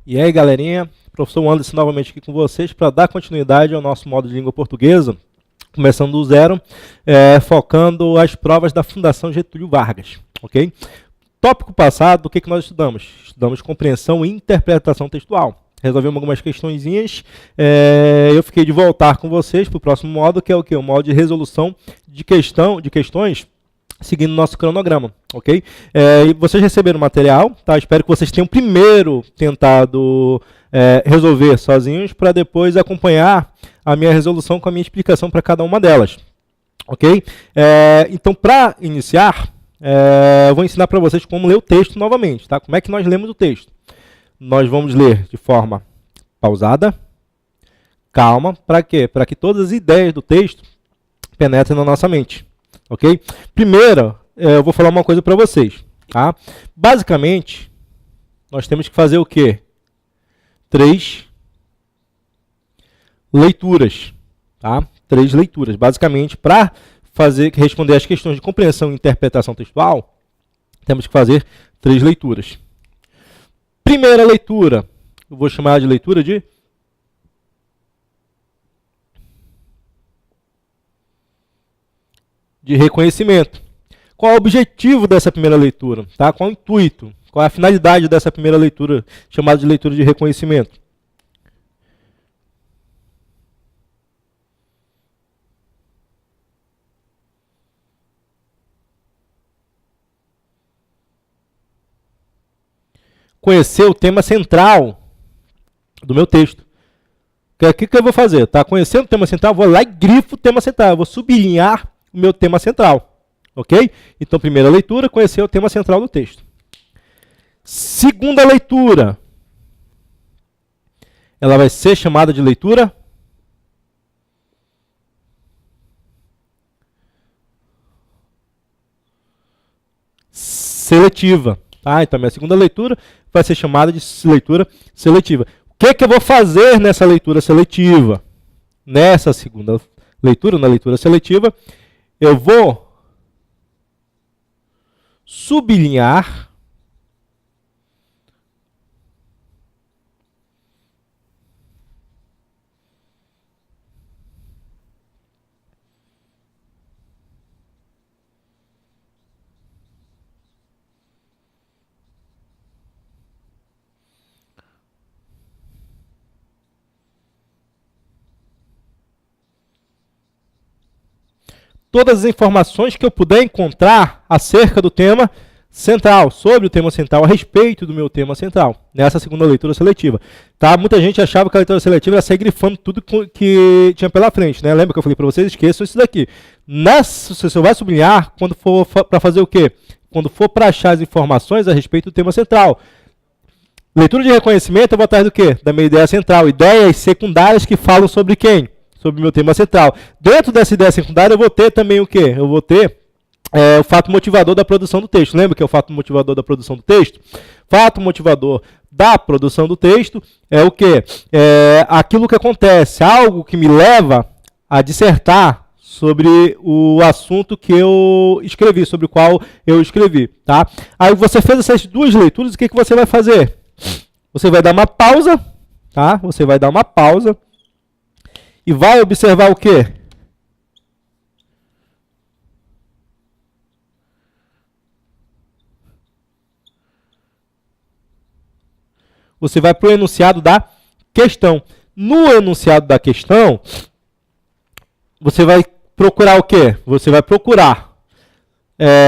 E aí, galerinha, professor Anderson novamente aqui com vocês para dar continuidade ao nosso módulo de língua portuguesa, começando do zero, focando as provas da Fundação Getúlio Vargas, ok? Tópico passado, o que nós estudamos? Estudamos compreensão e interpretação textual. Resolvemos algumas questõezinhas, eu fiquei de voltar com vocês para o próximo módulo, que é o quê? O módulo de resolução de questões, seguindo o nosso cronograma, ok? E vocês receberam o material, tá? Espero que vocês tenham primeiro tentado resolver sozinhos, para depois acompanhar a minha resolução com a minha explicação para cada uma delas, ok? Então, para iniciar, eu vou ensinar para vocês como ler o texto novamente, tá? Como é que nós lemos o texto? Nós vamos ler de forma pausada, calma, para quê? Para que todas as ideias do texto penetrem na nossa mente. Ok? Primeiro, eu vou falar uma coisa para vocês. Tá? Basicamente, nós temos que fazer o quê? 3 leituras. Tá? 3 leituras. Basicamente, para responder às questões de compreensão e interpretação textual, temos que fazer 3 leituras. Primeira leitura, eu vou chamar de leitura de reconhecimento. Qual é o objetivo dessa primeira leitura? Tá? Qual é o intuito? Qual é a finalidade dessa primeira leitura, chamada de leitura de reconhecimento? Conhecer o tema central do meu texto. O que eu vou fazer? Tá? Conhecendo o tema central, vou lá e grifo o tema central. Eu vou sublinhar o meu tema central. Ok? Então, primeira leitura, conhecer o tema central do texto. Segunda leitura. Ela vai ser chamada de leitura seletiva. Tá? Então, minha segunda leitura vai ser chamada de leitura seletiva. O que eu vou fazer nessa leitura seletiva? Nessa segunda leitura, na leitura seletiva, eu vou sublinhar todas as informações que eu puder encontrar acerca do tema central, sobre o tema central, a respeito do meu tema central, nessa segunda leitura seletiva. Tá? Muita gente achava que a leitura seletiva era sair grifando tudo que tinha pela frente. Né? Lembra que eu falei para vocês? Esqueçam isso daqui. Você só vai sublinhar quando for para fazer o quê? Quando for para achar as informações a respeito do tema central. Leitura de reconhecimento, eu vou atrás do quê? Da minha ideia central. Ideias secundárias que falam sobre quem? Sobre o meu tema central. Dentro dessa ideia secundária, eu vou ter também o quê? Eu vou ter o fato motivador da produção do texto. Lembra que é o fato motivador da produção do texto? Fato motivador da produção do texto é o quê? Aquilo que acontece, algo que me leva a dissertar sobre o assunto que eu escrevi, sobre o qual eu escrevi. Tá? Aí você fez essas 2 leituras, o que você vai fazer? Você vai dar uma pausa, tá? Você vai dar uma pausa e vai observar o quê? Você vai para o enunciado da questão. No enunciado da questão, você vai procurar o quê? Você vai procurar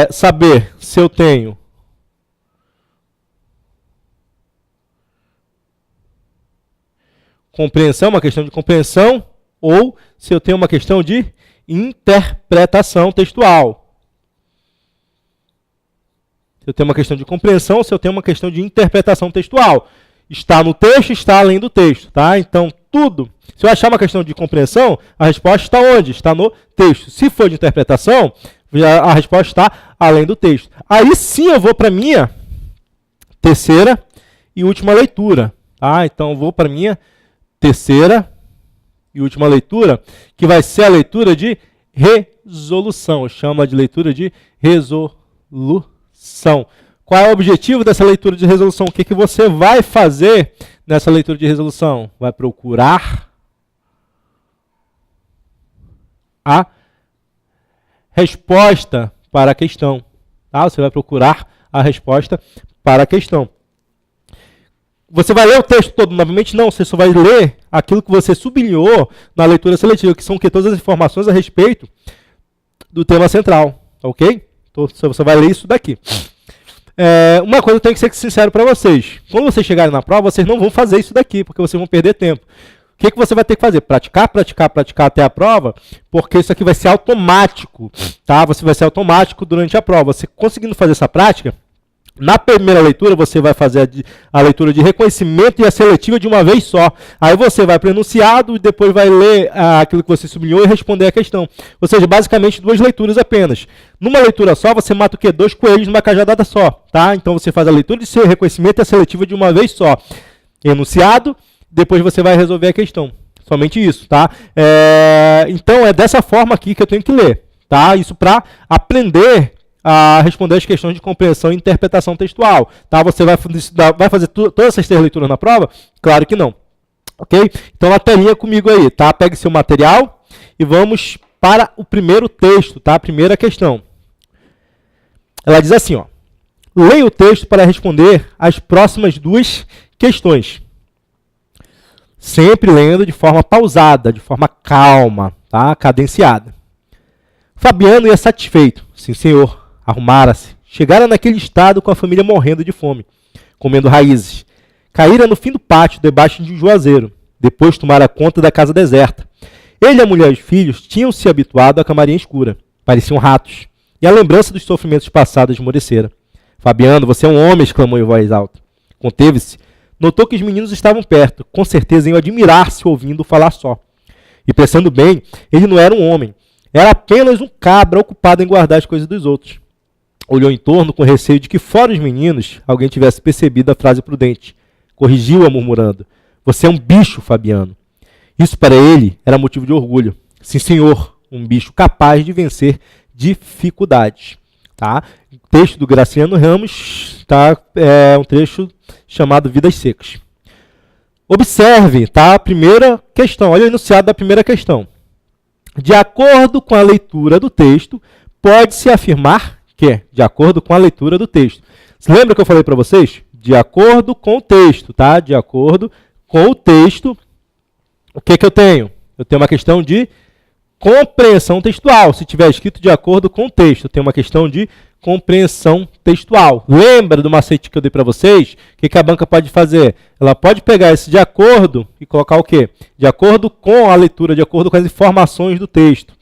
saber se eu tenho compreensão, uma questão de compreensão, ou se eu tenho uma questão de interpretação textual. Se eu tenho uma questão de compreensão, ou se eu tenho uma questão de interpretação textual. Está no texto, está além do texto. Tá? Então, tudo. Se eu achar uma questão de compreensão, a resposta está onde? Está no texto. Se for de interpretação, a resposta está além do texto. Aí sim eu vou para a minha terceira e última leitura. Tá? Então, eu vou para a minha terceira e última leitura, que vai ser a leitura de resolução. Chama de leitura de resolução. Qual é o objetivo dessa leitura de resolução? O que, que você vai fazer nessa leitura de resolução? Vai procurar a resposta para a questão. Tá? Você vai procurar a resposta para a questão. Você vai ler o texto todo novamente? Não, você só vai ler aquilo que você sublinhou na leitura seletiva, que são o quê? Todas as informações a respeito do tema central, ok? Então, você vai ler isso daqui. Uma coisa eu tenho que ser sincero para vocês. Quando vocês chegarem na prova, vocês não vão fazer isso daqui, porque vocês vão perder tempo. O que, que você vai ter que fazer? Praticar, praticar, praticar até a prova, porque isso aqui vai ser automático, tá? Você vai ser automático durante a prova. Você conseguindo fazer essa prática, na primeira leitura, você vai fazer a leitura de reconhecimento e a seletiva de uma vez só. Aí você vai para o enunciado e depois vai ler aquilo que você sublinhou e responder a questão. Ou seja, basicamente 2 leituras apenas. Numa leitura só, você mata o quê? 2 coelhos numa cajadada só. Tá? Então você faz a leitura de reconhecimento e a seletiva de uma vez só. Enunciado, depois você vai resolver a questão. Somente isso. Tá? Então é dessa forma aqui que eu tenho que ler. Tá? Isso para aprender a responder as questões de compreensão e interpretação textual. Tá? Você vai fazer todas essas 3 leituras na prova? Claro que não. Ok? Então, a telinha comigo aí. Tá? Pegue seu material e vamos para o primeiro texto. Tá? A primeira questão. Ela diz assim, ó, leia o texto para responder as próximas 2 questões. Sempre lendo de forma pausada, de forma calma, tá? Cadenciada. Fabiano ia satisfeito. Sim, senhor. Arrumara-se. Chegara naquele estado com a família morrendo de fome, comendo raízes. Caíra no fim do pátio, debaixo de um juazeiro. Depois tomara conta da casa deserta. Ele, a mulher e os filhos tinham se habituado à camarinha escura. Pareciam ratos. E a lembrança dos sofrimentos passados esmorecera. Fabiano, você é um homem, exclamou em voz alta. Conteve-se. Notou que os meninos estavam perto. Com certeza iam admirar-se ouvindo falar só. E pensando bem, ele não era um homem. Era apenas um cabra ocupado em guardar as coisas dos outros. Olhou em torno com receio de que, fora os meninos, alguém tivesse percebido a frase prudente. Corrigiu-a murmurando. Você é um bicho, Fabiano. Isso para ele era motivo de orgulho. Sim, senhor, um bicho capaz de vencer dificuldades. Tá? O texto do Graciliano Ramos é um trecho chamado Vidas Secas. Observe, tá? A primeira questão. Olha o enunciado da primeira questão. De acordo com a leitura do texto, pode-se afirmar que, de acordo com a leitura do texto. Você lembra que eu falei para vocês? De acordo com o texto, tá? De acordo com o texto, o que eu tenho? Eu tenho uma questão de compreensão textual. Se tiver escrito de acordo com o texto, eu tenho uma questão de compreensão textual. Lembra do macete que eu dei para vocês? O que a banca pode fazer? Ela pode pegar esse de acordo e colocar o quê? De acordo com a leitura, de acordo com as informações do texto.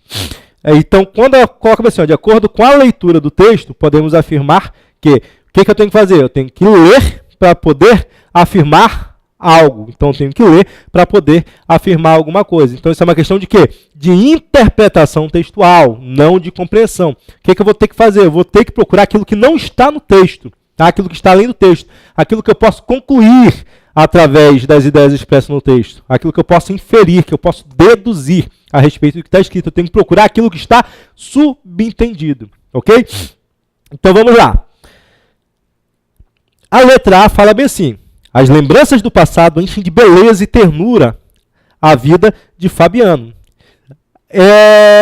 Então, quando ela coloca assim, ó, de acordo com a leitura do texto, podemos afirmar que o que eu tenho que fazer? Eu tenho que ler para poder afirmar algo. Então, eu tenho que ler para poder afirmar alguma coisa. Então, isso é uma questão de quê? De interpretação textual, não de compreensão. O que eu vou ter que fazer? Eu vou ter que procurar aquilo que não está no texto, tá? Aquilo que está além do texto, aquilo que eu posso concluir através das ideias expressas no texto, aquilo que eu posso inferir, que eu posso deduzir a respeito do que está escrito. Eu tenho que procurar aquilo que está subentendido, ok? Então vamos lá. A letra A fala bem assim: as lembranças do passado enchem de beleza e ternura a vida de Fabiano.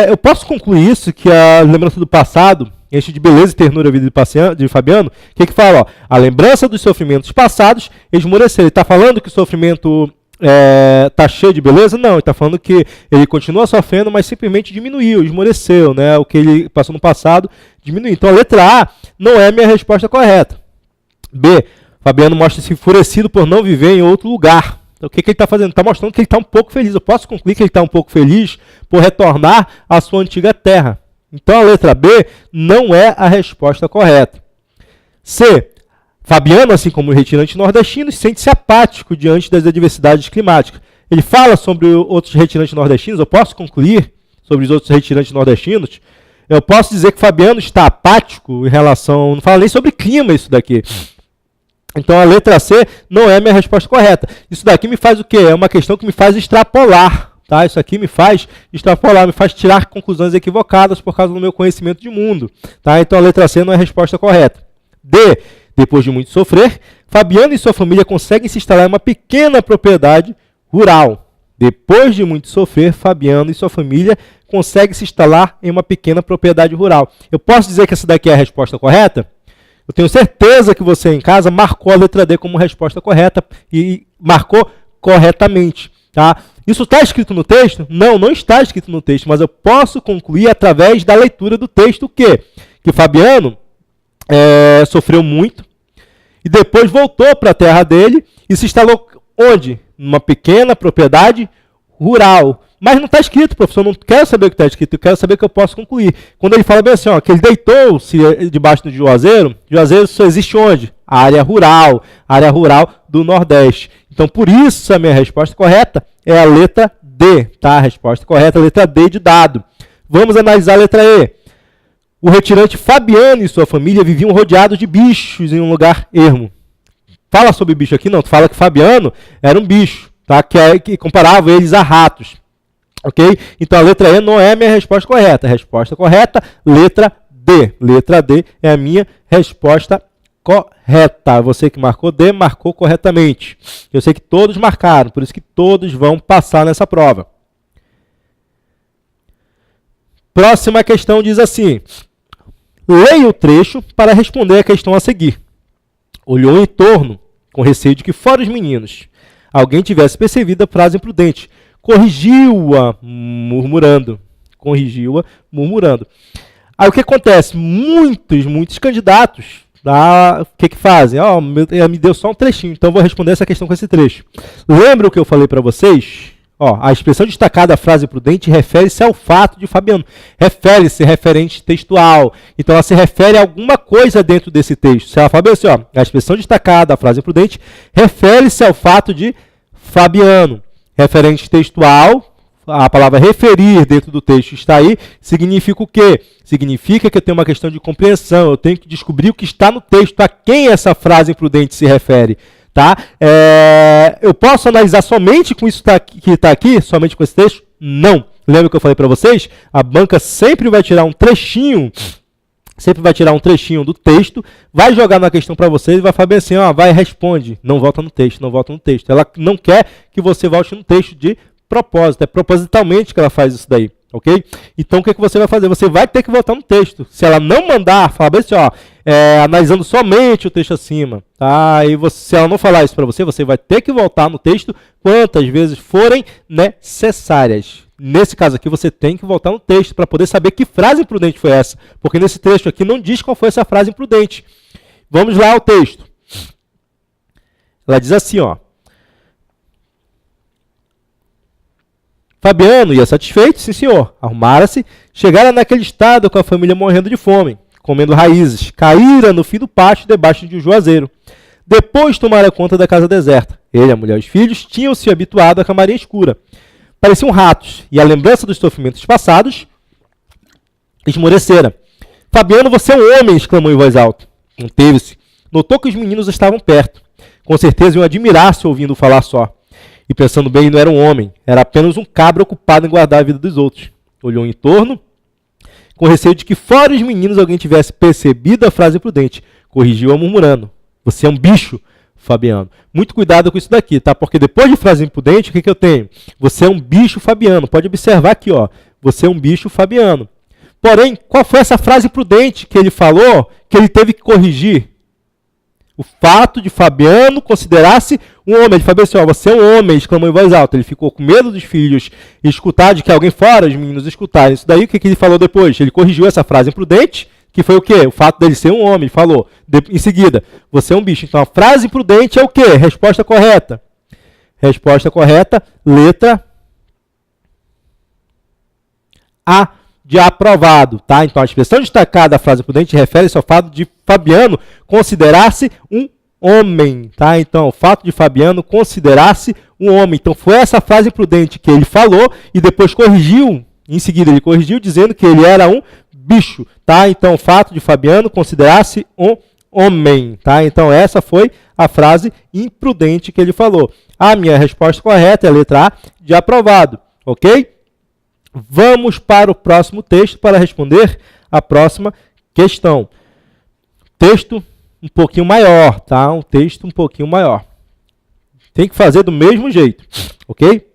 Eu posso concluir isso, que a lembrança do passado enche de beleza e ternura a vida de Fabiano? O que fala? Ó, a lembrança dos sofrimentos passados esmoreceu. Ele está falando que o sofrimento está cheio de beleza? Não, ele está falando que ele continua sofrendo, mas simplesmente diminuiu, esmoreceu, né? O que ele passou no passado diminuiu. Então a letra A não é a minha resposta correta. B, Fabiano mostra-se enfurecido por não viver em outro lugar. Então, o que ele está fazendo? Está mostrando que ele está um pouco feliz. Eu posso concluir que ele está um pouco feliz por retornar à sua antiga terra. Então, a letra B não é a resposta correta. C, Fabiano, assim como os retirantes nordestinos, sente-se apático diante das adversidades climáticas. Ele fala sobre outros retirantes nordestinos. Eu posso concluir sobre os outros retirantes nordestinos. Eu posso dizer que Fabiano está apático em relação... Não fala nem sobre clima isso daqui. Então, a letra C não é a minha resposta correta. Isso daqui me faz o quê? É uma questão que me faz extrapolar. Tá? Isso aqui me faz extrapolar, me faz tirar conclusões equivocadas por causa do meu conhecimento de mundo. Tá? Então, a letra C não é a resposta correta. D, Depois de muito sofrer, Fabiano e sua família conseguem se instalar em uma pequena propriedade rural. Depois de muito sofrer, Fabiano e sua família conseguem se instalar em uma pequena propriedade rural. Eu posso dizer que essa daqui é a resposta correta? Eu tenho certeza que você em casa marcou a letra D como resposta correta e marcou corretamente. Tá? Isso está escrito no texto? Não, não está escrito no texto, mas eu posso concluir através da leitura do texto o quê? Que Fabiano sofreu muito e depois voltou para a terra dele e se instalou onde? Numa pequena propriedade rural. Mas não está escrito, professor, não quero saber o que está escrito, eu quero saber o que eu posso concluir. Quando ele fala bem assim, ó, que ele deitou-se debaixo do Juazeiro só existe onde? A área rural do Nordeste. Então, por isso, a minha resposta correta é a letra D, tá? A resposta correta é a letra D de dado. Vamos analisar a letra E. O retirante Fabiano e sua família viviam rodeados de bichos em um lugar ermo. Fala sobre bicho aqui, não. Tu fala que Fabiano era um bicho, tá? Que comparava eles a ratos. Ok? Então a letra E não é a minha resposta correta. A resposta correta, letra D. Letra D é a minha resposta correta. Você que marcou D, marcou corretamente. Eu sei que todos marcaram, por isso que todos vão passar nessa prova. Próxima questão diz assim. Leia o trecho para responder a questão a seguir. Olhou em torno, com receio de que fora os meninos alguém tivesse percebido a frase imprudente. Corrigiu-a murmurando. Aí o que acontece? Muitos candidatos, o que fazem? Me deu só um trechinho, então vou responder essa questão com esse trecho. Lembra o que eu falei para vocês? A expressão destacada da frase prudente refere-se ao fato de Fabiano. Refere-se referente textual. Então, ela se refere a alguma coisa dentro desse texto. Se ela fala assim, a expressão destacada da frase prudente refere-se ao fato de Fabiano. Referente textual, a palavra referir dentro do texto está aí, significa o quê? Significa que eu tenho uma questão de compreensão, eu tenho que descobrir o que está no texto, a quem essa frase imprudente se refere. Tá? Eu posso analisar somente com isso que está aqui, somente com esse texto? Não. Lembra que eu falei para vocês? A banca sempre vai tirar um trechinho do texto, vai jogar na questão para vocês e vai falar bem assim, vai, responde. Não volta no texto. Ela não quer que você volte no texto de propósito, é propositalmente que ela faz isso daí. Ok? Então, o que você vai fazer? Você vai ter que voltar no texto. Se ela não mandar, fala bem assim, analisando somente o texto acima. Tá? E se ela não falar isso para você, você vai ter que voltar no texto quantas vezes forem necessárias. Nesse caso aqui, você tem que voltar no texto para poder saber que frase imprudente foi essa. Porque nesse trecho aqui não diz qual foi essa frase imprudente. Vamos lá ao texto. Ela diz assim, Fabiano ia satisfeito, sim senhor, arrumara-se, chegara naquele estado com a família morrendo de fome, comendo raízes, caíra no fim do pátio debaixo de um juazeiro. Depois tomara conta da casa deserta. Ele, a mulher e os filhos tinham se habituado à camarinha escura. Pareciam ratos, e a lembrança dos sofrimentos passados esmorecera. Fabiano, você é um homem, exclamou em voz alta. Conteve-se. Notou que os meninos estavam perto. Com certeza iam admirar-se ouvindo falar só. E pensando bem, não era um homem, era apenas um cabra ocupado em guardar a vida dos outros. Olhou em torno, com receio de que fora os meninos alguém tivesse percebido a frase prudente. Corrigiu-a murmurando. Você é um bicho, Fabiano. Muito cuidado com isso daqui, tá? Porque depois de frase imprudente, o que eu tenho? Você é um bicho, Fabiano. Pode observar aqui, Você é um bicho, Fabiano. Porém, qual foi essa frase prudente que ele falou, que ele teve que corrigir? O fato de Fabiano considerar-se um homem. Ele falou assim, você é um homem, exclamou em voz alta. Ele ficou com medo dos filhos escutar, de que alguém fora, os meninos escutarem. Isso daí, o que ele falou depois? Ele corrigiu essa frase imprudente, que foi o quê? O fato dele ser um homem. Ele falou, em seguida, você é um bicho. Então, a frase imprudente é o quê? Resposta correta. Resposta correta, letra A. De aprovado, tá? Então, a expressão destacada da frase prudente refere-se ao fato de Fabiano considerar-se um homem, tá? Então, o fato de Fabiano considerar-se um homem. Então, foi essa frase prudente que ele falou e depois corrigiu, em seguida ele corrigiu dizendo que ele era um bicho, tá? Então, o fato de Fabiano considerar-se um homem, tá? Então, essa foi a frase imprudente que ele falou. A minha resposta correta é a letra A, de aprovado, ok? Vamos para o próximo texto para responder a próxima questão. Texto um pouquinho maior, tá? Um texto um pouquinho maior. Tem que fazer do mesmo jeito, ok?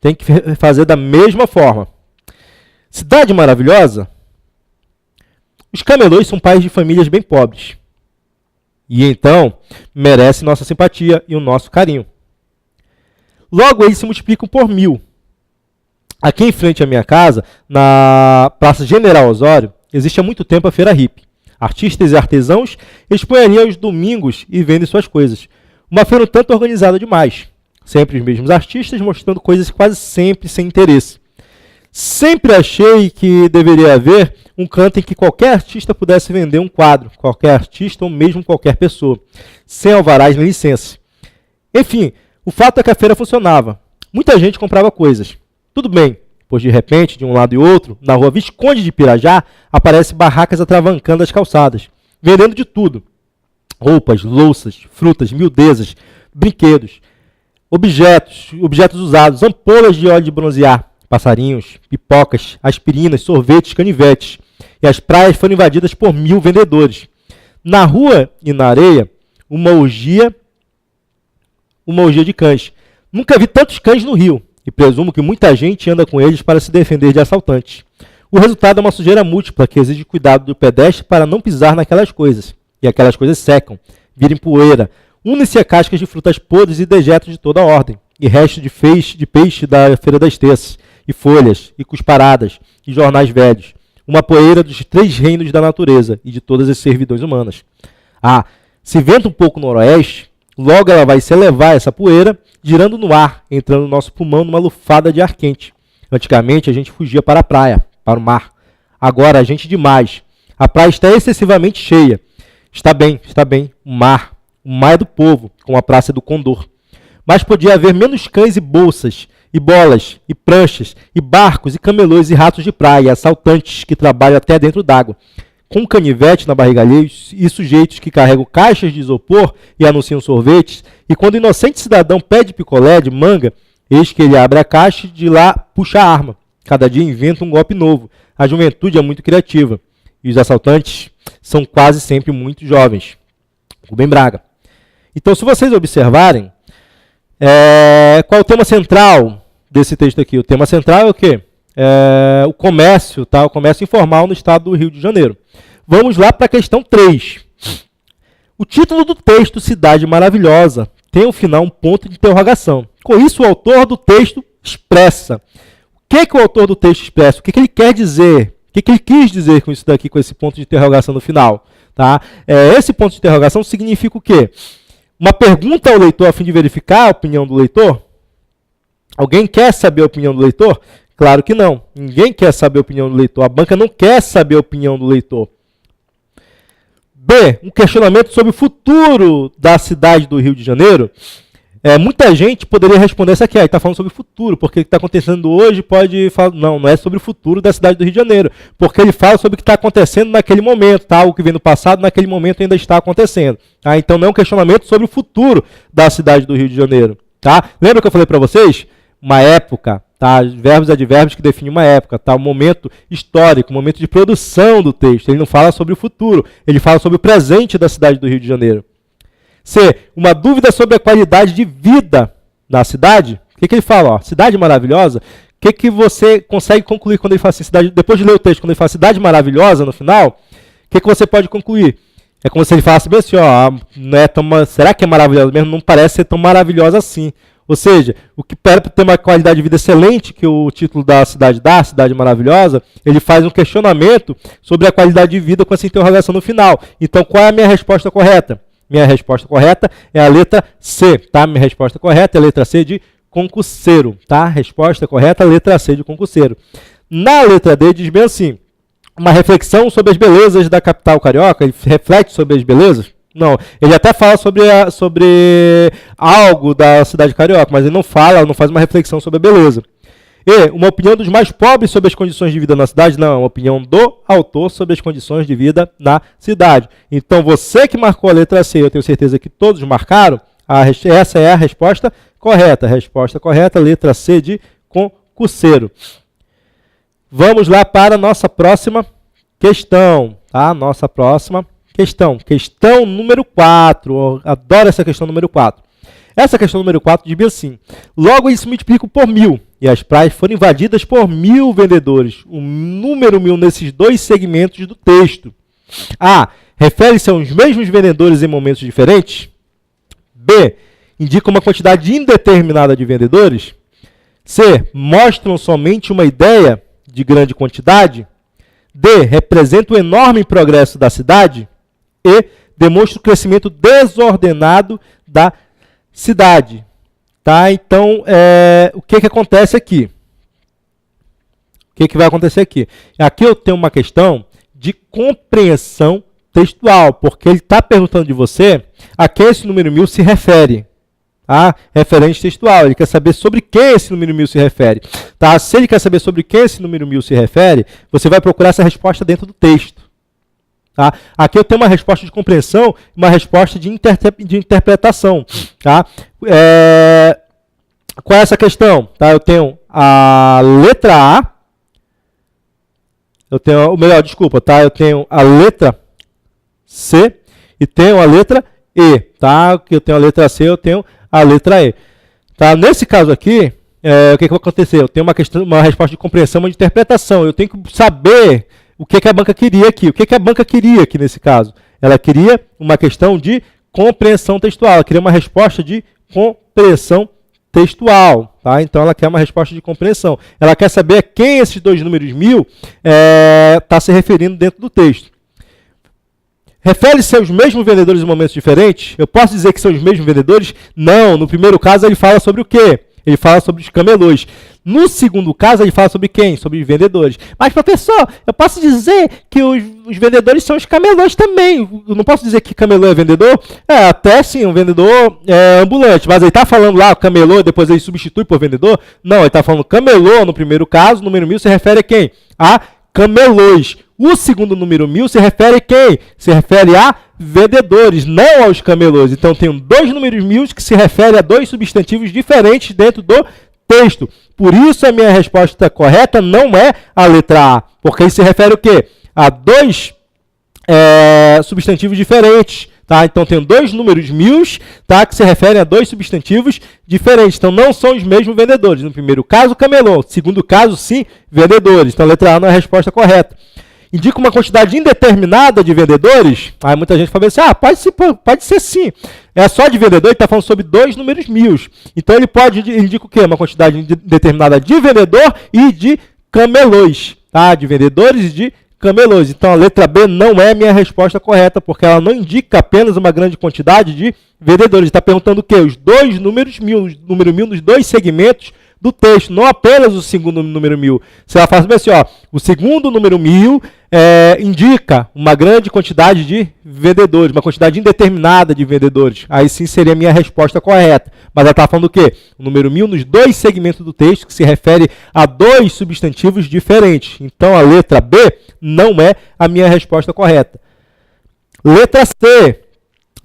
Tem que fazer da mesma forma. Cidade Maravilhosa. Os camelôs são pais de famílias bem pobres. E então, merecem nossa simpatia e o nosso carinho. Logo, eles se multiplicam por 1000. Aqui em frente à minha casa, na Praça General Osório, existe há muito tempo a Feira Hippie. Artistas e artesãos expõem ali aos domingos e vendem suas coisas. Uma feira um tanto organizada demais. Sempre os mesmos artistas mostrando coisas quase sempre sem interesse. Sempre achei que deveria haver um canto em que qualquer artista pudesse vender um quadro, qualquer artista ou mesmo qualquer pessoa, sem alvarás nem licença. Enfim, o fato é que a feira funcionava. Muita gente comprava coisas. Tudo bem, pois de repente, de um lado e outro, na rua Visconde de Pirajá, aparecem barracas atravancando as calçadas, vendendo de tudo. Roupas, louças, frutas, miudezas, brinquedos, objetos usados, ampolas de óleo de bronzear, passarinhos, pipocas, aspirinas, sorvetes, canivetes. E as praias foram invadidas por 1000 vendedores. Na rua e na areia, uma orgia de cães. Nunca vi tantos cães no Rio, e presumo que muita gente anda com eles para se defender de assaltantes. O resultado é uma sujeira múltipla que exige cuidado do pedestre para não pisar naquelas coisas. E aquelas coisas secam, viram poeira, unem-se a cascas de frutas podres e dejetos de toda a ordem, e restos de peixe da Feira das Terças, e folhas, e cusparadas, e jornais velhos. Uma poeira dos 3 reinos da natureza e de todas as servidões humanas. Se venta um pouco no noroeste, logo ela vai se elevar essa poeira, girando no ar, entrando no nosso pulmão numa lufada de ar quente. Antigamente a gente fugia para a praia, para o mar. Agora a gente demais. A praia está excessivamente cheia. Está bem, o mar é do povo, como a Praça do Condor. Mas podia haver menos cães e bolsas, e bolas, e pranchas, e barcos, e camelôs, e ratos de praia, e assaltantes que trabalham até dentro d'água, com um canivete na barriga alheia, e sujeitos que carregam caixas de isopor e anunciam sorvetes, e quando o inocente cidadão pede picolé de manga, eis que ele abre a caixa e de lá puxa a arma. Cada dia inventa um golpe novo. A juventude é muito criativa. E os assaltantes são quase sempre muito jovens. Rubem Braga. Então, se vocês observarem, qual é o tema central desse texto aqui? O tema central é o quê? O comércio, tá? O comércio informal no estado do Rio de Janeiro. Vamos lá para a questão 3. O título do texto, Cidade Maravilhosa, tem ao final um ponto de interrogação. Com isso, o autor do texto expressa. O que o autor do texto expressa? O que ele quer dizer? O que ele quis dizer com isso daqui, com esse ponto de interrogação no final? Tá? Esse ponto de interrogação significa o quê? Uma pergunta ao leitor a fim de verificar a opinião do leitor? Alguém quer saber a opinião do leitor? Claro que não. Ninguém quer saber a opinião do leitor. A banca não quer saber a opinião do leitor. B. Um questionamento sobre o futuro da cidade do Rio de Janeiro. Muita gente poderia responder isso aqui. Está falando sobre o futuro, porque o que está acontecendo hoje pode falar. Não é sobre o futuro da cidade do Rio de Janeiro. Porque ele fala sobre o que está acontecendo naquele momento. Tá? O que vem no passado, naquele momento ainda está acontecendo. Tá? Então não é um questionamento sobre o futuro da cidade do Rio de Janeiro. Tá? Lembra que eu falei para vocês? Uma época, tá? Verbos e advérbios que definem uma época, tá? Um momento histórico, um momento de produção do texto. Ele não fala sobre o futuro, ele fala sobre o presente da cidade do Rio de Janeiro. C. Uma dúvida sobre a qualidade de vida na cidade. O que ele fala? Ó, cidade maravilhosa. O que você consegue concluir quando ele fala assim, cidade, depois de ler o texto, quando ele fala cidade maravilhosa no final, o que você pode concluir? É como se ele falasse bem assim, ó, não é tão, será que é maravilhosa mesmo? Não parece ser tão maravilhosa assim. Ou seja, o que para ter uma qualidade de vida excelente, que o título da cidade dá, Cidade Maravilhosa, ele faz um questionamento sobre a qualidade de vida com essa interrogação no final. Então, qual é a minha resposta correta? Minha resposta correta é a letra C, tá? Minha resposta correta é a letra C de concurseiro, tá? Resposta correta, letra C de concurseiro. Na letra D diz bem assim, uma reflexão sobre as belezas da capital carioca, ele reflete sobre as belezas? Não, ele até fala sobre algo da cidade carioca, mas ele não faz uma reflexão sobre a beleza. E uma opinião dos mais pobres sobre as condições de vida na cidade? Não, é uma opinião do autor sobre as condições de vida na cidade. Então, você que marcou a letra C, eu tenho certeza que todos marcaram, essa é a resposta correta. Resposta correta, letra C de concurseiro. Vamos lá para a nossa próxima questão. Tá? Nossa próxima Questão número 4. Eu adoro essa questão número 4. Essa questão número 4 diz assim: logo isso multiplica por 1000, e as praias foram invadidas por 1000 vendedores. O número 1000 nesses dois segmentos do texto. A. Refere-se aos mesmos vendedores em momentos diferentes? B. Indica uma quantidade indeterminada de vendedores? C. Mostram somente uma ideia de grande quantidade? D. Representa o enorme progresso da cidade? E. Demonstra o crescimento desordenado da cidade. Tá? Então, o que acontece aqui? O que vai acontecer aqui? Aqui eu tenho uma questão de compreensão textual, porque ele está perguntando de você a quem esse número 1000 se refere. Tá? Referente textual, ele quer saber sobre quem esse número 1000 se refere. Tá? Se ele quer saber sobre quem esse número 1000 se refere, você vai procurar essa resposta dentro do texto. Tá? Aqui eu tenho uma resposta de compreensão, uma resposta de interpretação. Tá? Qual é essa questão? Tá? Eu tenho a letra A, eu tenho a letra C e tenho a letra E. Tá? Eu tenho a letra C, eu tenho a letra E. Tá? Nesse caso aqui, o que vai acontecer? Eu tenho uma resposta de compreensão, uma de interpretação. Eu tenho que saber o que a banca queria aqui. O que a banca queria aqui nesse caso? Ela queria uma questão de compreensão textual. Ela queria uma resposta de compreensão textual. Tá? Então, ela quer uma resposta de compreensão. Ela quer saber a quem esses dois números 1000 está se referindo dentro do texto. Refere-se aos mesmos vendedores em momentos diferentes? Eu posso dizer que são os mesmos vendedores? Não. No primeiro caso, ele fala sobre o quê? Ele fala sobre os camelôs. No segundo caso, ele fala sobre quem? Sobre os vendedores. Mas, professor, eu posso dizer que os vendedores são os camelôs também. Eu não posso dizer que camelô é vendedor? Até sim, um vendedor ambulante. Mas ele está falando lá camelô, depois ele substitui por vendedor? Não, ele está falando camelô no primeiro caso, o número 1000 se refere a quem? A camelôs. O segundo número 1000 se refere a quem? Se refere a vendedores, não aos camelôs. Então, tenho dois números 1000 que se referem a dois substantivos diferentes dentro do texto. Por isso, a minha resposta correta não é a letra A, porque ele se refere o quê? A dois substantivos diferentes. Tá? Então, tenho dois números 1000 tá, que se referem a dois substantivos diferentes. Então, não são os mesmos vendedores. No primeiro caso, camelô. No segundo caso, sim, vendedores. Então, a letra A não é a resposta correta. Indica uma quantidade indeterminada de vendedores? Aí muita gente fala assim, pode ser sim. É só de vendedor, ele está falando sobre dois números 1000. Então, ele indica o quê? Uma quantidade indeterminada de vendedor e de camelôs. Tá? De vendedores e de camelôs. Então, a letra B não é a minha resposta correta, porque ela não indica apenas uma grande quantidade de vendedores. Está perguntando o quê? Os dois números 1000, número 1000 nos dois segmentos do texto, não apenas o segundo número 1000. Se ela faz assim, o segundo número 1000 indica uma grande quantidade de vendedores, uma quantidade indeterminada de vendedores. Aí sim seria a minha resposta correta. Mas ela está falando o quê? O número 1000 nos dois segmentos do texto, que se refere a dois substantivos diferentes. Então, a letra B não é a minha resposta correta. Letra C.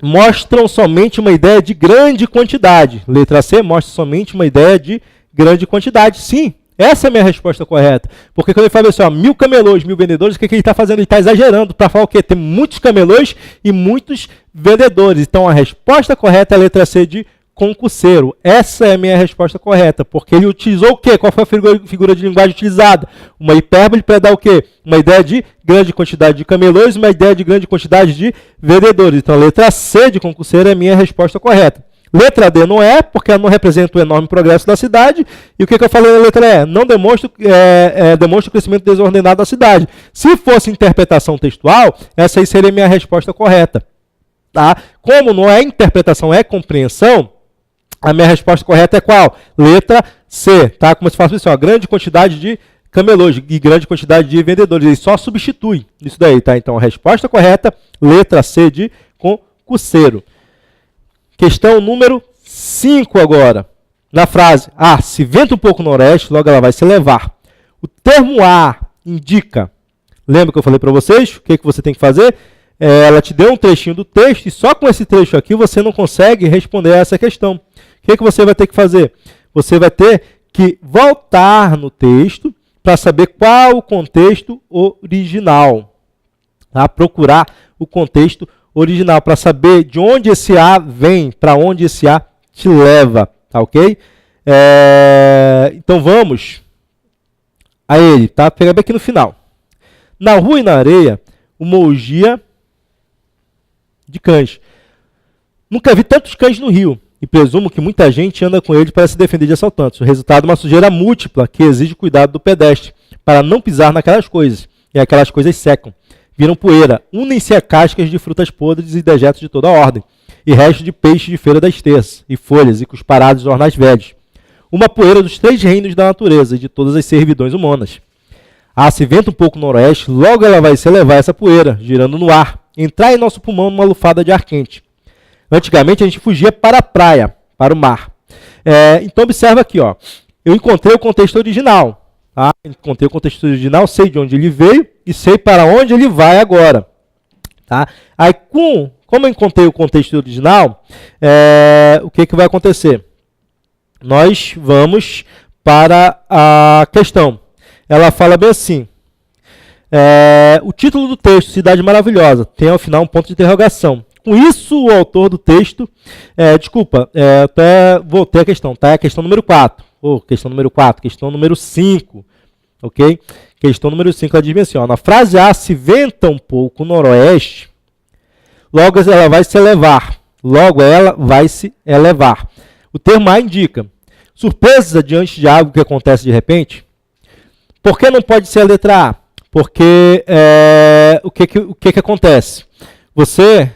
Mostram somente uma ideia de grande quantidade. Letra C mostra somente uma ideia de grande quantidade. Sim, essa é a minha resposta correta. Porque quando ele fala assim, 1000 camelôs, 1000 vendedores, o que ele está fazendo? Ele está exagerando para falar o quê? Tem muitos camelôs e muitos vendedores. Então, a resposta correta é a letra C de concurseiro. Essa é a minha resposta correta, porque ele utilizou o quê? Qual foi a figura de linguagem utilizada? Uma hipérbole para dar o quê? Uma ideia de grande quantidade de camelôs e uma ideia de grande quantidade de vendedores. Então, a letra C de concurseiro é a minha resposta correta. Letra D não é, porque ela não representa o enorme progresso da cidade. E o que eu falei na letra E? Não demonstra o crescimento desordenado da cidade. Se fosse interpretação textual, essa aí seria a minha resposta correta. Tá? Como não é interpretação, é compreensão, a minha resposta correta é qual? Letra C. Tá? Como se fala assim, grande quantidade de camelôs e grande quantidade de vendedores. Ele só substitui isso daí. Tá? Então, a resposta correta, letra C de concurseiro. Questão número 5 agora. Na frase, se venta um pouco no noroeste, logo ela vai se elevar. O termo a indica, lembra que eu falei para vocês? O que você tem que fazer? Ela te deu um trechinho do texto e só com esse trecho aqui você não consegue responder a essa questão. O que você vai ter que fazer? Você vai ter que voltar no texto para saber qual o contexto original. Tá? Procurar o contexto original, para saber de onde esse A vem, para onde esse A te leva, tá ok? Então vamos a ele, tá? Pega bem aqui no final. Na rua e na areia, uma orgia de cães. Nunca vi tantos cães no Rio, e presumo que muita gente anda com eles para se defender de assaltantes. O resultado é uma sujeira múltipla que exige cuidado do pedestre, para não pisar naquelas coisas, e aquelas coisas secam. Viram poeira, unem-se a cascas de frutas podres e dejetos de toda a ordem, e restos de peixe de feira das terças, e folhas e cusparados jornais velhos. Uma poeira dos 3 reinos da natureza e de todas as servidões humanas. Se venta um pouco no noroeste, logo ela vai se elevar essa poeira, girando no ar, entrar em nosso pulmão numa lufada de ar quente. Antigamente a gente fugia para a praia, para o mar. Então observa aqui, ó. Eu encontrei o contexto original. Tá? Encontrei o contexto original, sei de onde ele veio e sei para onde ele vai agora. Tá? Aí, como eu encontrei o contexto original, o que vai acontecer? Nós vamos para a questão. Ela fala bem assim. O título do texto, Cidade Maravilhosa, tem ao final um ponto de interrogação. Com isso, o autor do texto... até voltei a questão, tá? É a questão número 4. Questão número 4, questão número 5. Ok? Questão número 5, ela diz assim, ó, na frase A, se venta um pouco o noroeste, logo ela vai se elevar. Logo ela vai se elevar. O termo A indica surpresa diante de algo que acontece de repente. Por que não pode ser a letra A? Porque o que acontece? Você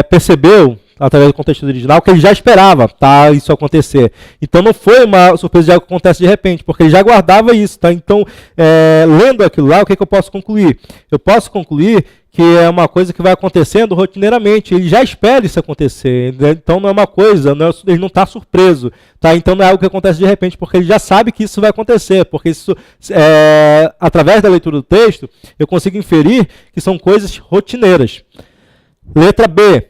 percebeu, através do contexto original, que ele já esperava, tá, isso acontecer. Então não foi uma surpresa de algo que acontece de repente, porque ele já guardava isso. Tá? Então, lendo aquilo lá, o que eu posso concluir? Eu posso concluir que é uma coisa que vai acontecendo rotineiramente. Ele já espera isso acontecer. Né? Então não é uma coisa, ele não está surpreso. Tá? Então não é algo que acontece de repente, porque ele já sabe que isso vai acontecer. Porque isso, através da leitura do texto, eu consigo inferir que são coisas rotineiras. Letra B.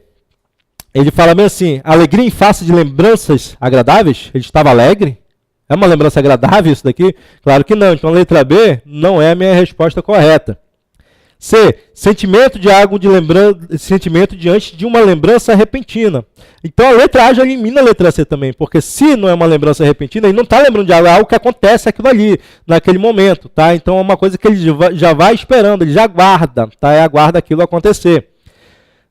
Ele fala bem assim, alegria em face de lembranças agradáveis? Ele estava alegre? É uma lembrança agradável isso daqui? Claro que não. Então a letra B não é a minha resposta correta. C. Sentimento sentimento diante de uma lembrança repentina. Então a letra A já elimina a letra C também, porque se não é uma lembrança repentina, ele não está lembrando de algo que acontece aquilo ali, naquele momento. Tá? Então é uma coisa que ele já vai esperando, ele já aguarda, tá? Aguarda aquilo acontecer.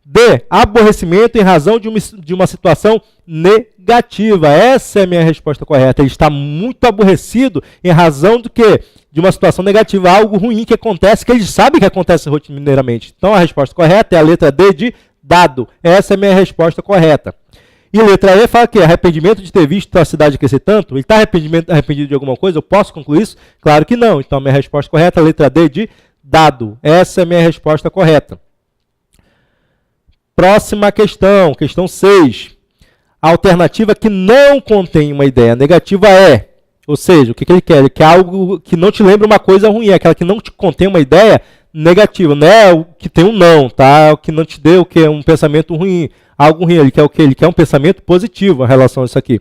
D. Aborrecimento em razão de uma situação negativa. Essa é a minha resposta correta. Ele está muito aborrecido em razão do quê? De uma situação negativa, algo ruim que acontece, que ele sabe que acontece rotineiramente. Então a resposta correta é a letra D de dado. Essa é a minha resposta correta. E letra E fala que arrependimento de ter visto a cidade crescer tanto. Ele está arrependido de alguma coisa? Eu posso concluir isso? Claro que não. Então a minha resposta correta é a letra D de dado. Essa é a minha resposta correta. Próxima questão, questão 6. A alternativa que não contém uma ideia negativa ou seja, o que ele quer? Ele quer algo que não te lembra uma coisa ruim, aquela que não te contém uma ideia negativa, não é o que tem um não, tá? O que não te deu o que é um pensamento ruim, algo ruim. Ele quer o quê? Ele quer um pensamento positivo em relação a isso aqui.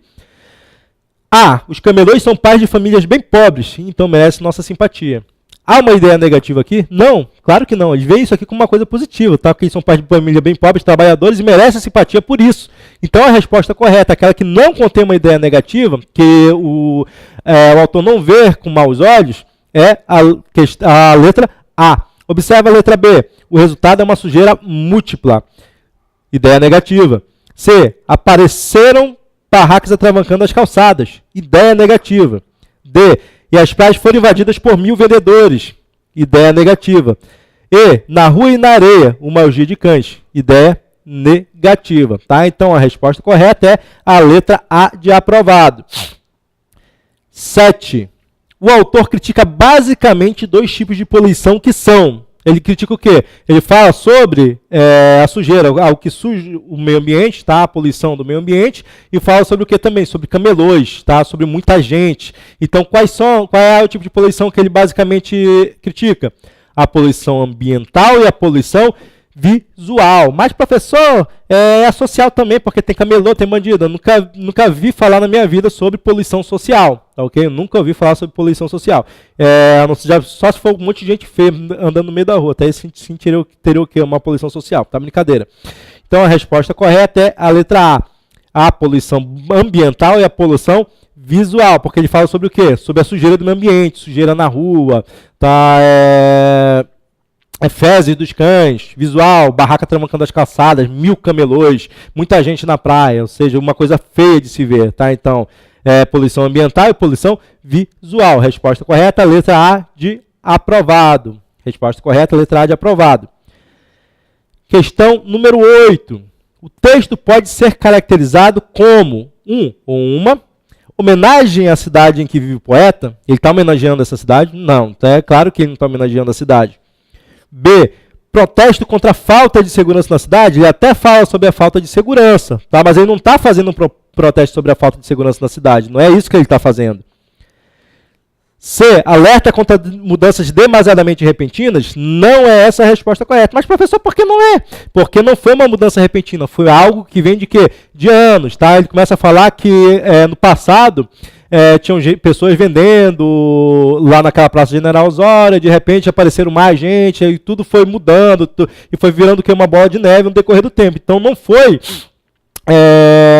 Os camelôs são pais de famílias bem pobres, então merecem nossa simpatia. Há uma ideia negativa aqui? Não, claro que não. Eles veem isso aqui como uma coisa positiva, tá? Porque eles são pais de família bem pobres, trabalhadores e merecem simpatia por isso. Então a resposta correta, aquela que não contém uma ideia negativa, que o autor não vê com maus olhos, é a letra A. Observa a letra B. O resultado é uma sujeira múltipla. Ideia negativa. C. Apareceram barracas atravancando as calçadas. Ideia negativa. D. E as praias foram invadidas por 1000 vendedores. Ideia negativa. E, na rua e na areia, uma orgia de cães. Ideia negativa. Tá? Então, a resposta correta é a letra A de aprovado. 7. O autor critica basicamente 2 tipos de poluição que são... Ele critica o quê? Ele fala sobre a sujeira, algo que suja o meio ambiente, tá? A poluição do meio ambiente, e fala sobre o que também? Sobre camelôs, tá? Sobre muita gente. Então, qual é o tipo de poluição que ele basicamente critica? A poluição ambiental e a poluição visual. Mas, professor, é social também, porque tem camelô, tem bandido. Eu nunca vi falar na minha vida sobre poluição social, tá ok? Eu nunca ouvi falar sobre poluição social. Só se for um monte de gente feia andando no meio da rua, até esse sim teria o quê? Uma poluição social, tá? Brincadeira. Então, a resposta correta é a letra A. A poluição ambiental e a poluição visual, porque ele fala sobre o quê? Sobre a sujeira do meio ambiente, sujeira na rua, tá? Fezes dos cães, visual, barraca tramancando as calçadas, 1000 camelôs, muita gente na praia, ou seja, uma coisa feia de se ver, tá? Então, poluição ambiental e poluição visual. Resposta correta, letra A de aprovado. Resposta correta, letra A de aprovado. Questão número 8. O texto pode ser caracterizado como ou uma homenagem à cidade em que vive o poeta. Ele está homenageando essa cidade? Não, então é claro que ele não está homenageando a cidade. B. Protesto contra a falta de segurança na cidade. Ele até fala sobre a falta de segurança, tá? Mas ele não está fazendo um protesto sobre a falta de segurança na cidade. Não é isso que ele está fazendo. C. Alerta contra mudanças demasiadamente repentinas. Não é essa a resposta correta. Mas, professor, por que não é? Porque não foi uma mudança repentina. Foi algo que vem de quê? De anos, tá? Ele começa a falar que no passado tinham pessoas vendendo lá naquela Praça General Osório, de repente apareceram mais gente, e tudo foi mudando, e foi virando que uma bola de neve no decorrer do tempo. Então não foi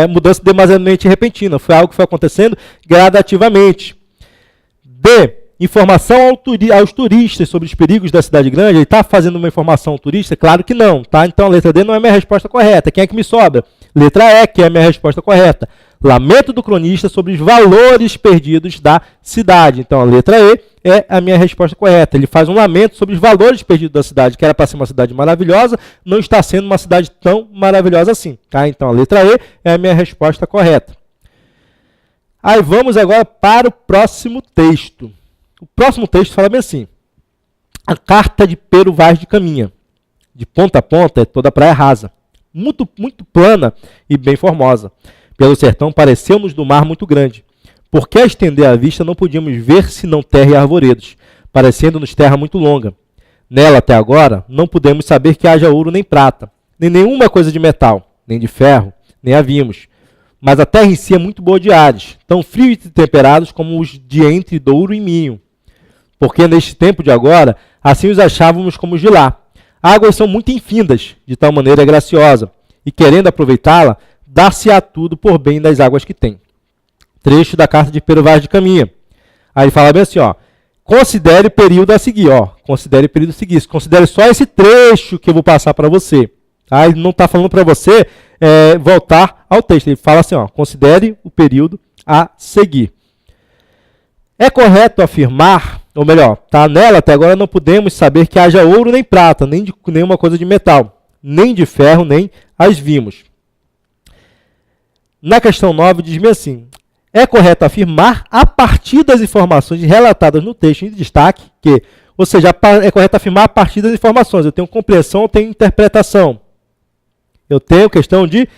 mudança demasiadamente repentina, foi algo que foi acontecendo gradativamente. D. Informação aos turistas sobre os perigos da cidade grande. Ele está fazendo uma informação ao turista? Claro que não, tá? Então a letra D não é a minha resposta correta. Quem é que me sobra? Letra E, que é a minha resposta correta. Lamento do cronista sobre os valores perdidos da cidade. Então a letra E é a minha resposta correta. Ele faz um lamento sobre os valores perdidos da cidade, que era para ser uma cidade maravilhosa, não está sendo uma cidade tão maravilhosa assim, tá? Então a letra E é a minha resposta correta. Aí vamos agora para o próximo texto. O próximo texto fala bem assim. A carta de Pero Vaz de Caminha. De ponta a ponta é toda a praia rasa. Muito, muito plana e bem formosa. Pelo sertão pareceu-nos do mar muito grande. Porque a estender a vista não podíamos ver senão terra e arvoredos, parecendo-nos terra muito longa. Nela até agora não pudemos saber que haja ouro nem prata, nem nenhuma coisa de metal, nem de ferro, nem a vimos. Mas a terra em si é muito boa de ares, tão frios e temperados como os de entre Douro e Minho. Porque neste tempo de agora, assim os achávamos como os de lá. Águas são muito infindas, de tal maneira graciosa, e querendo aproveitá-la, dá-se-á tudo por bem das águas que tem. Trecho da carta de Pero Vaz de Caminha. Aí ele fala bem assim, ó. Considere o período a seguir, ó. Considere o período a seguir. Considere só esse trecho que eu vou passar para você. Tá? Ele não está falando para você voltar ao texto. Ele fala assim, ó. Considere o período a seguir. É correto afirmar, ou melhor, tá nela até agora não podemos saber que haja ouro nem prata, nem de nenhuma coisa de metal, nem de ferro, nem as vimos. Na questão 9 diz-me assim. É correto afirmar, a partir das informações relatadas no texto em destaque, que, ou seja, é correto afirmar a partir das informações. Eu tenho compreensão, eu tenho interpretação. Eu tenho questão de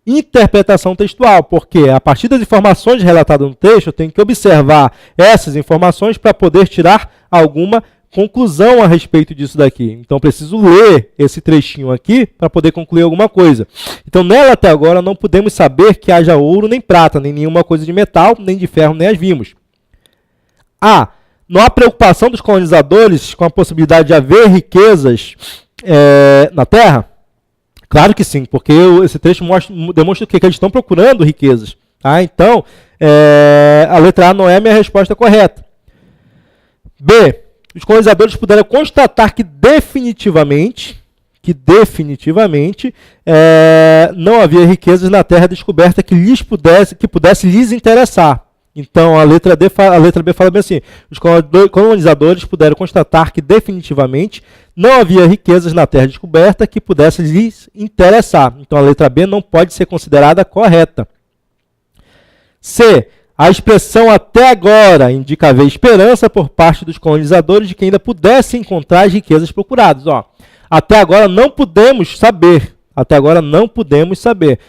interpretação textual, porque a partir das informações relatadas no texto, eu tenho que observar essas informações para poder tirar alguma conclusão a respeito disso daqui. Então, eu preciso ler esse trechinho aqui para poder concluir alguma coisa. Então, nela até agora, não podemos saber que haja ouro nem prata, nem nenhuma coisa de metal, nem de ferro, nem as vimos. A. Não há preocupação dos colonizadores com a possibilidade de haver riquezas na Terra? Claro que sim, porque esse trecho demonstra que eles estão procurando riquezas. Tá? Então, a letra A não é a minha resposta correta. B. Os colonizadores puderam constatar que definitivamente não havia riquezas na terra descoberta que pudesse lhes interessar. Então, a letra B fala bem assim, os colonizadores puderam constatar que definitivamente não havia riquezas na terra descoberta que pudesse lhes interessar. Então, a letra B não pode ser considerada correta. C. A expressão até agora indica haver esperança por parte dos colonizadores de que ainda pudesse encontrar as riquezas procuradas. Ó, até agora não podemos saber. Até agora não podemos saber.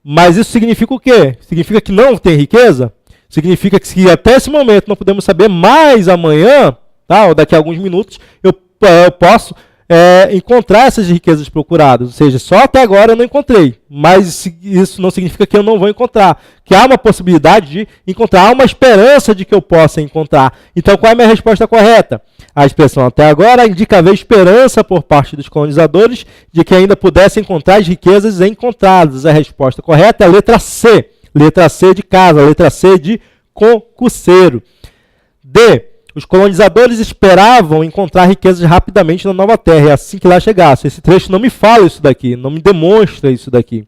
Mas isso significa o quê? Significa que não tem riqueza? Significa que se até esse momento não podemos saber, mais amanhã, tá, ou daqui a alguns minutos, eu posso encontrar essas riquezas procuradas. Ou seja, só até agora eu não encontrei, mas isso não significa que eu não vou encontrar, que há uma possibilidade de encontrar, há uma esperança de que eu possa encontrar. Então, qual é a minha resposta correta? A expressão até agora indica haver esperança por parte dos colonizadores de que ainda pudessem encontrar as riquezas encontradas. A resposta correta é a letra C. Letra C de casa, letra C de concurseiro. D. Os colonizadores esperavam encontrar riquezas rapidamente na nova terra, e assim que lá chegasse. Esse trecho não me fala isso daqui, não me demonstra isso daqui.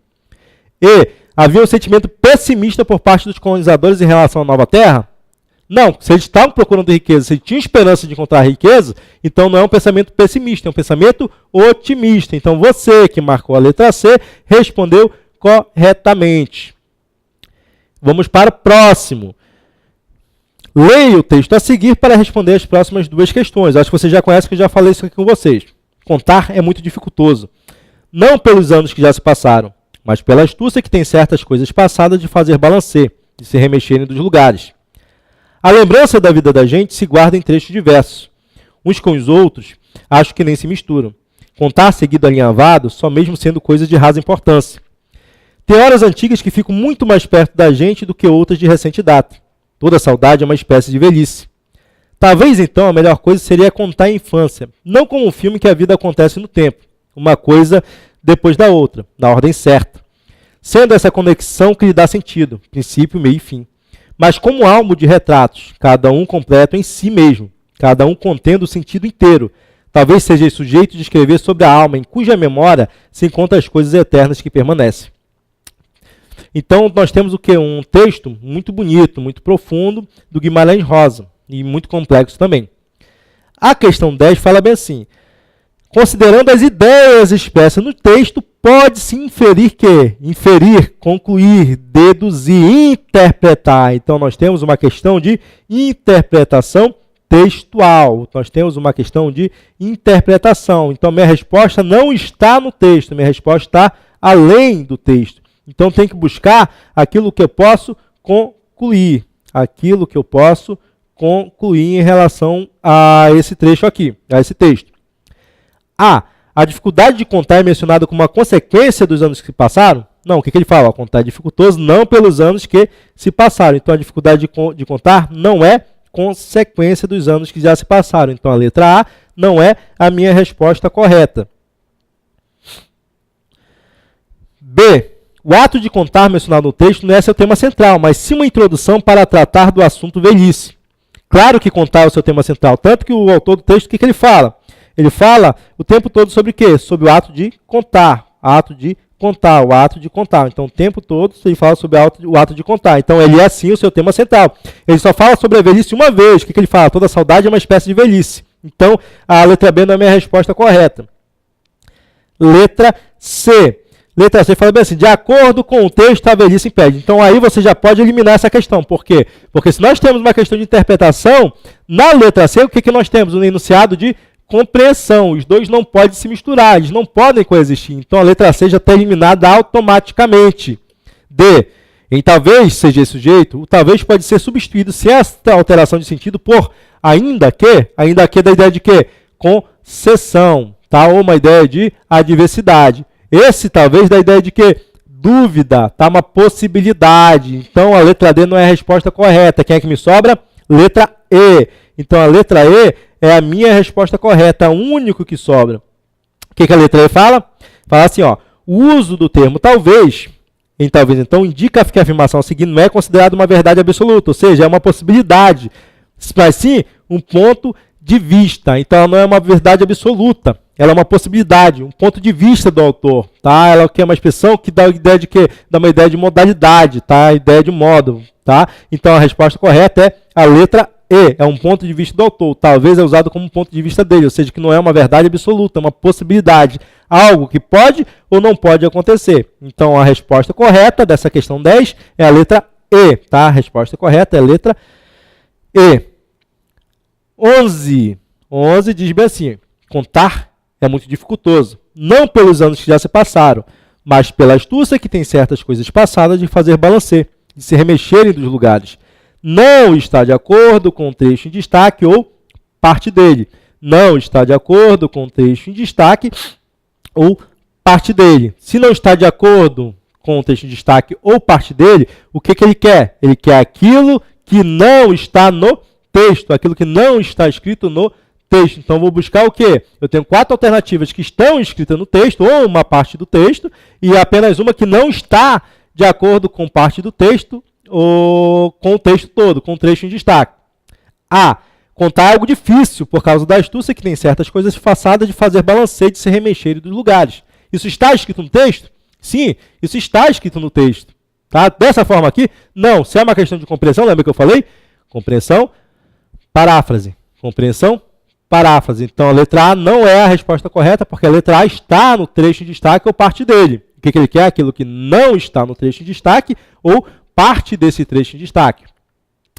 E. Havia um sentimento pessimista por parte dos colonizadores em relação à nova terra? Não, se eles estavam procurando riqueza, se eles tinham esperança de encontrar riqueza, então não é um pensamento pessimista, é um pensamento otimista. Então você que marcou a letra C, respondeu corretamente. Vamos para o próximo. Leia o texto a seguir para responder as próximas duas questões. Acho que você já conhece, que eu já falei isso aqui com vocês. Contar é muito dificultoso. Não pelos anos que já se passaram, mas pela astúcia que tem certas coisas passadas de fazer balancer, de se remexerem dos lugares. A lembrança da vida da gente se guarda em trechos diversos. Uns com os outros, acho que nem se misturam. Contar seguido alinhavado, só mesmo sendo coisa de rasa importância. Tem horas antigas que ficam muito mais perto da gente do que outras de recente data. Toda saudade é uma espécie de velhice. Talvez, então, a melhor coisa seria contar a infância, não como um filme que a vida acontece no tempo, uma coisa depois da outra, na ordem certa. Sendo essa conexão que lhe dá sentido, princípio, meio e fim. Mas como álbum de retratos, cada um completo em si mesmo, cada um contendo o sentido inteiro. Talvez seja esse o jeito de escrever sobre a alma, em cuja memória se encontram as coisas eternas que permanecem. Então, nós temos o quê? Um texto muito bonito, muito profundo, do Guimarães Rosa, e muito complexo também. A questão 10 fala bem assim: considerando as ideias expressas no texto, pode-se inferir, concluir, deduzir, interpretar. Então, nós temos uma questão de interpretação textual. Nós temos uma questão de interpretação. Então, minha resposta não está no texto, minha resposta está além do texto. Então, tem que buscar aquilo que eu posso concluir. Aquilo que eu posso concluir em relação a esse trecho aqui, a esse texto. A dificuldade de contar é mencionada como uma consequência dos anos que se passaram? Não, o que ele fala? Contar é dificultoso não pelos anos que se passaram. Então, a dificuldade de contar não é consequência dos anos que já se passaram. Então, a letra A não é a minha resposta correta. B. O ato de contar mencionado no texto não é seu tema central, mas sim uma introdução para tratar do assunto velhice. Claro que contar é o seu tema central, tanto que o autor do texto, o que ele fala? Ele fala o tempo todo sobre o quê? Sobre o ato de contar, o ato de contar. Então, o tempo todo ele fala sobre o ato de contar. Então, ele é sim o seu tema central. Ele só fala sobre a velhice uma vez. O que ele fala? Toda saudade é uma espécie de velhice. Então, a letra B não é a minha resposta correta. Letra C. Letra C fala bem assim: de acordo com o texto, a velhice impede. Então, aí você já pode eliminar essa questão. Por quê? Porque se nós temos uma questão de interpretação, na letra C, o que nós temos? Um enunciado de compreensão. Os dois não podem se misturar, eles não podem coexistir. Então, a letra C já está eliminada automaticamente. D. Em talvez seja esse o jeito, o talvez pode ser substituído, se esta alteração de sentido, por ainda que da ideia de quê? Concessão, tá? Ou uma ideia de adversidade. Esse talvez da ideia de quê? Dúvida, tá? Uma possibilidade. Então, a letra D não é a resposta correta. Quem é que me sobra? Letra E. Então, a letra E é a minha resposta correta, o único que sobra. O que a letra E fala? Fala assim, ó: o uso do termo talvez, então, indica que a afirmação seguinte não é considerada uma verdade absoluta, ou seja, é uma possibilidade, mas sim um ponto de vista. Então, ela não é uma verdade absoluta, ela é uma possibilidade, um ponto de vista do autor. Tá? Ela é uma expressão que dá a ideia de quê? Dá uma ideia de modalidade, tá? A ideia de modo. Tá? Então, a resposta correta é a letra E, é um ponto de vista do autor. Talvez é usado como um ponto de vista dele, ou seja, que não é uma verdade absoluta, é uma possibilidade. Algo que pode ou não pode acontecer. Então, a resposta correta dessa questão 10 é a letra E. Tá? A resposta correta é a letra E. 11 diz bem assim: contar é muito dificultoso, não pelos anos que já se passaram, mas pela astúcia que tem certas coisas passadas de fazer balancer, de se remexerem dos lugares. Não está de acordo com o trecho em destaque ou parte dele. não está de acordo com o texto em destaque ou parte dele. Se não está de acordo com o texto em destaque ou parte dele, o que ele quer? Ele quer aquilo que não está no texto, aquilo que não está escrito no texto. Então, vou buscar o quê? Eu tenho 4 alternativas que estão escritas no texto, ou uma parte do texto, e apenas uma que não está de acordo com parte do texto, ou com o texto todo, com o trecho em destaque. A. Contar algo difícil, por causa da astúcia que tem certas coisas façadas de fazer balanceio, de se remexer dos lugares. Isso está escrito no texto? Sim, isso está escrito no texto. Tá? Dessa forma aqui? Não. Se é uma questão de compreensão, lembra que eu falei? Compreensão, paráfrase. Compreensão, paráfrase. Então, a letra A não é a resposta correta, porque a letra A está no trecho em destaque ou parte dele. O que ele quer? Aquilo que não está no trecho em destaque ou parte desse trecho em destaque.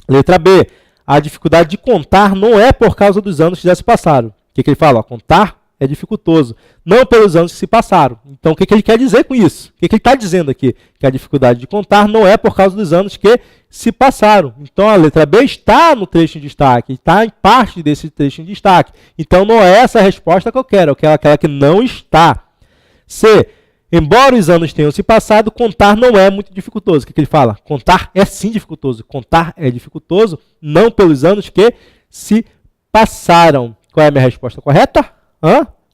Letra B. A dificuldade de contar não é por causa dos anos que já se passaram. O que ele fala? Contar é dificultoso, não pelos anos que se passaram. Então, o que ele quer dizer com isso? O que ele está dizendo aqui? Que a dificuldade de contar não é por causa dos anos que se passaram. Então, a letra B está no trecho em destaque, está em parte desse trecho em destaque. Então, não é essa a resposta que eu quero aquela que não está. C. Embora os anos tenham se passado, contar não é muito dificultoso. O que ele fala? Contar é sim dificultoso. Contar é dificultoso, não pelos anos que se passaram. Qual é a minha resposta correta?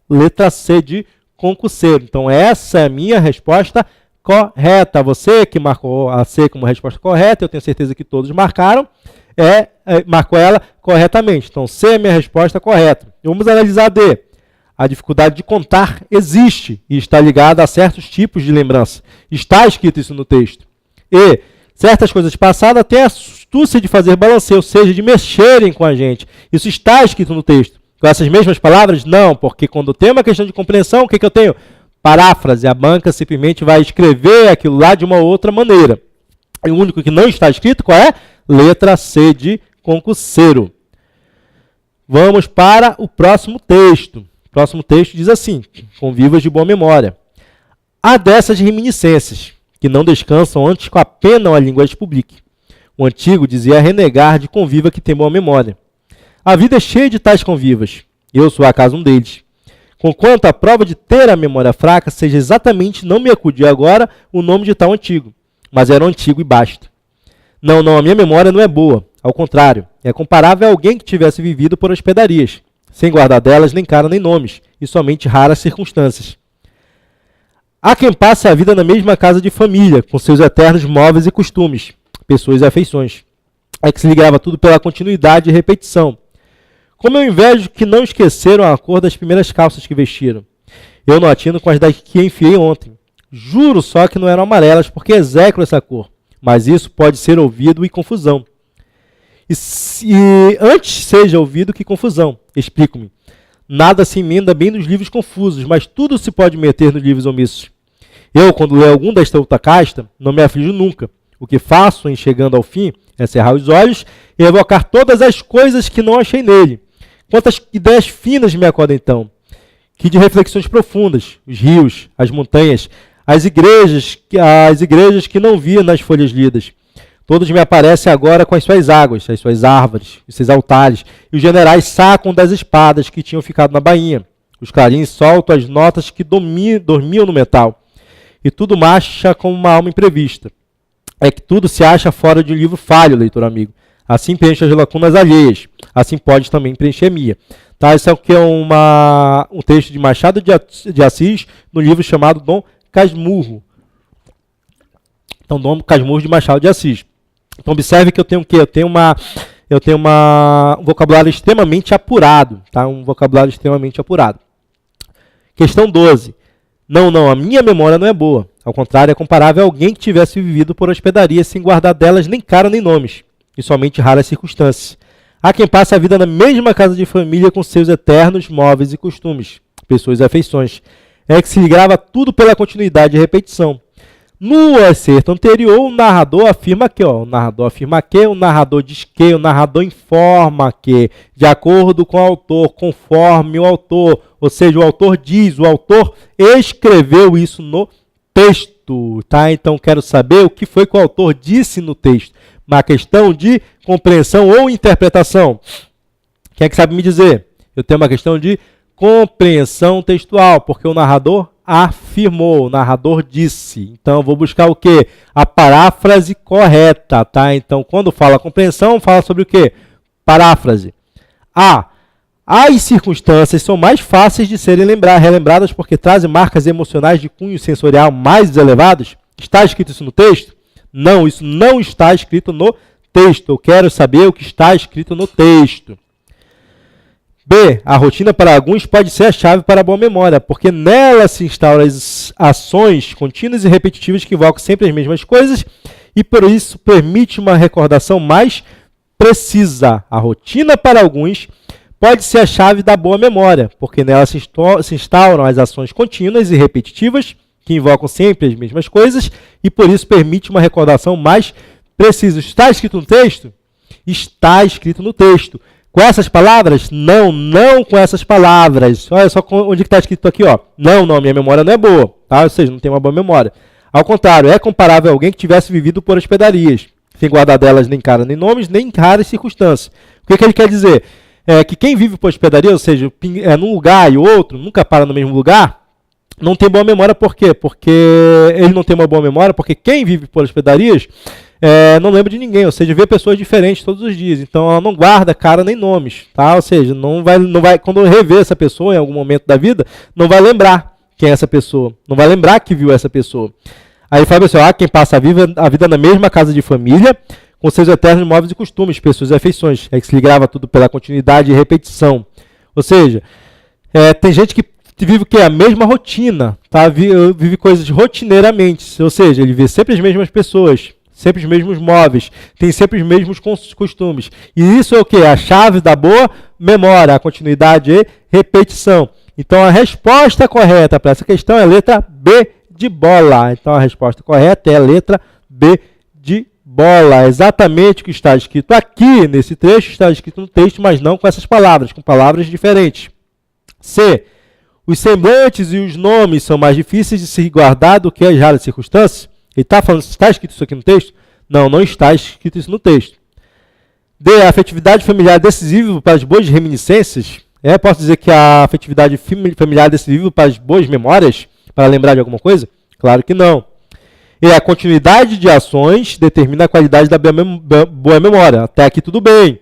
Letra C de concurseiro. Então, essa é a minha resposta correta. Você que marcou a C como resposta correta, eu tenho certeza que todos marcaram, marcou ela corretamente. Então, C é a minha resposta correta. Vamos analisar a D. A dificuldade de contar existe e está ligada a certos tipos de lembrança. Está escrito isso no texto. E certas coisas passadas têm a astúcia de fazer balanceio, ou seja, de mexerem com a gente. Isso está escrito no texto. Com essas mesmas palavras? Não, porque quando tem uma questão de compreensão, o que eu tenho? Paráfrase. A banca simplesmente vai escrever aquilo lá de uma outra maneira. E o único que não está escrito, qual é? Letra C de concurseiro. Vamos para o próximo texto. O próximo texto diz assim, com vivas de boa memória. Há dessas reminiscências, que não descansam antes com a pena ou a língua as publique. O antigo dizia renegar de conviva que tem boa memória. A vida é cheia de tais convivas. Eu sou acaso um deles. Conquanto a prova de ter a memória fraca seja exatamente não me acudir agora o nome de tal antigo, mas era um antigo e basta. Não, a minha memória não é boa. Ao contrário, é comparável a alguém que tivesse vivido por hospedarias, sem guardar delas nem cara nem nomes, e somente raras circunstâncias. Há quem passe a vida na mesma casa de família, com seus eternos móveis e costumes, pessoas e afeições. É que se ligava tudo pela continuidade e repetição. Como eu invejo que não esqueceram a cor das primeiras calças que vestiram. Eu não atino com as das que enfiei ontem. Juro só que não eram amarelas, porque execro essa cor. Mas isso pode ser ouvido e confusão. E antes seja ouvido que confusão. Explico-me. Nada se emenda bem nos livros confusos, mas tudo se pode meter nos livros omissos. Eu, quando leio algum desta outra casta, não me aflijo nunca. O que faço, em chegando ao fim, é cerrar os olhos e evocar todas as coisas que não achei nele. Quantas ideias finas me acordam então, que de reflexões profundas, os rios, as montanhas, as igrejas que não via nas folhas lidas. Todos me aparecem agora com as suas águas, as suas árvores, os seus altares, e os generais sacam das espadas que tinham ficado na bainha. Os clarins soltam as notas que dormiam no metal. E tudo marcha como uma alma imprevista. É que tudo se acha fora de um livro falho, leitor amigo. Assim preenche as lacunas alheias. Assim pode também preencher a minha. Tá? Esse aqui é um texto de Machado de Assis, no livro chamado Dom Casmurro. Então, Dom Casmurro de Machado de Assis. Então, observe que eu tenho o quê? Eu tenho um vocabulário extremamente apurado. Tá? Um vocabulário extremamente apurado. Questão 12. Não, a minha memória não é boa. Ao contrário, é comparável a alguém que tivesse vivido por hospedaria sem guardar delas nem cara nem nomes, e somente raras circunstâncias. Há quem passe a vida na mesma casa de família com seus eternos móveis e costumes, pessoas e afeições. É que se grava tudo pela continuidade e repetição. No acerto anterior, o narrador afirma que, o narrador diz que, o narrador informa que, de acordo com o autor, conforme o autor, ou seja, o autor diz, o autor escreveu isso no texto, tá? Então, quero saber o que foi que o autor disse no texto. Uma questão de compreensão ou interpretação. Quem é que sabe me dizer? Eu tenho uma questão de compreensão textual, porque o narrador afirmou, o narrador disse. Então, eu vou buscar o quê? A paráfrase correta, tá? Então, quando fala compreensão, fala sobre o quê? Paráfrase. As circunstâncias são mais fáceis de serem relembradas porque trazem marcas emocionais de cunho sensorial mais elevados. Está escrito isso no texto? Não, isso não está escrito no texto. Eu quero saber o que está escrito no texto. B. A rotina para alguns pode ser a chave para a boa memória, porque nela se instauram as ações contínuas e repetitivas que invocam sempre as mesmas coisas e por isso permite uma recordação mais precisa. A rotina para alguns pode ser a chave da boa memória, porque nela se instauram as ações contínuas e repetitivas que invocam sempre as mesmas coisas e por isso permite uma recordação mais precisa. Está escrito no texto? Está escrito no texto. Com essas palavras? Não, não com essas palavras. Olha só onde está escrito aqui, ó. Não, minha memória não é boa, tá? Ou seja, não tem uma boa memória. Ao contrário, é comparável a alguém que tivesse vivido por hospedarias, sem guardar delas nem cara, nem nomes, nem raras circunstâncias. O que ele quer dizer? É que quem vive por hospedaria, ou seja, num lugar e outro, nunca para no mesmo lugar, não tem boa memória. Por quê? Porque ele não tem uma boa memória, porque quem vive por hospedarias não lembra de ninguém, ou seja, vê pessoas diferentes todos os dias, então ela não guarda cara nem nomes, tá? Ou seja, não vai, quando rever essa pessoa em algum momento da vida, não vai lembrar quem é essa pessoa, não vai lembrar que viu essa pessoa. Aí fala assim, quem passa a vida na mesma casa de família, com seus eternos móveis e costumes, pessoas e afeições, é que se grava tudo pela continuidade e repetição. Ou seja, tem gente que vive o quê? A mesma rotina, tá? Vive coisas rotineiramente, ou seja, ele vê sempre as mesmas pessoas, sempre os mesmos móveis, tem sempre os mesmos costumes. E isso é o quê? A chave da boa memória, a continuidade e repetição. Então, a resposta correta para essa questão é a letra B de bola. Então, a resposta correta é a letra B de bola. Exatamente o que está escrito aqui nesse trecho, está escrito no texto, mas não com essas palavras, com palavras diferentes. C. Os semblantes e os nomes são mais difíceis de se guardar do que as raras circunstâncias. Ele está falando, está escrito isso aqui no texto? Não, não está escrito isso no texto. D. A afetividade familiar é decisiva para as boas reminiscências. Posso dizer que a afetividade familiar é decisiva para as boas memórias? Para lembrar de alguma coisa? Claro que não. E a continuidade de ações determina a qualidade da boa memória. Até aqui tudo bem.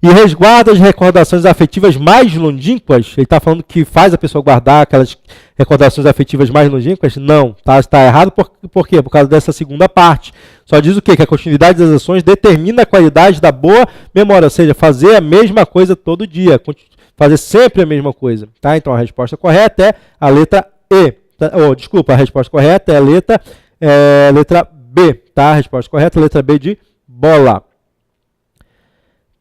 E resguarda as recordações afetivas mais longínquas. Ele está falando que faz a pessoa guardar aquelas recordações afetivas mais longínquas? Não, está errado. Por quê? Por causa dessa segunda parte. Só diz o quê? Que a continuidade das ações determina a qualidade da boa memória. Ou seja, fazer a mesma coisa todo dia. Fazer sempre a mesma coisa. Tá? Então, a resposta correta é a letra E. A resposta correta é a letra B. Tá? A resposta correta é a letra B de bola.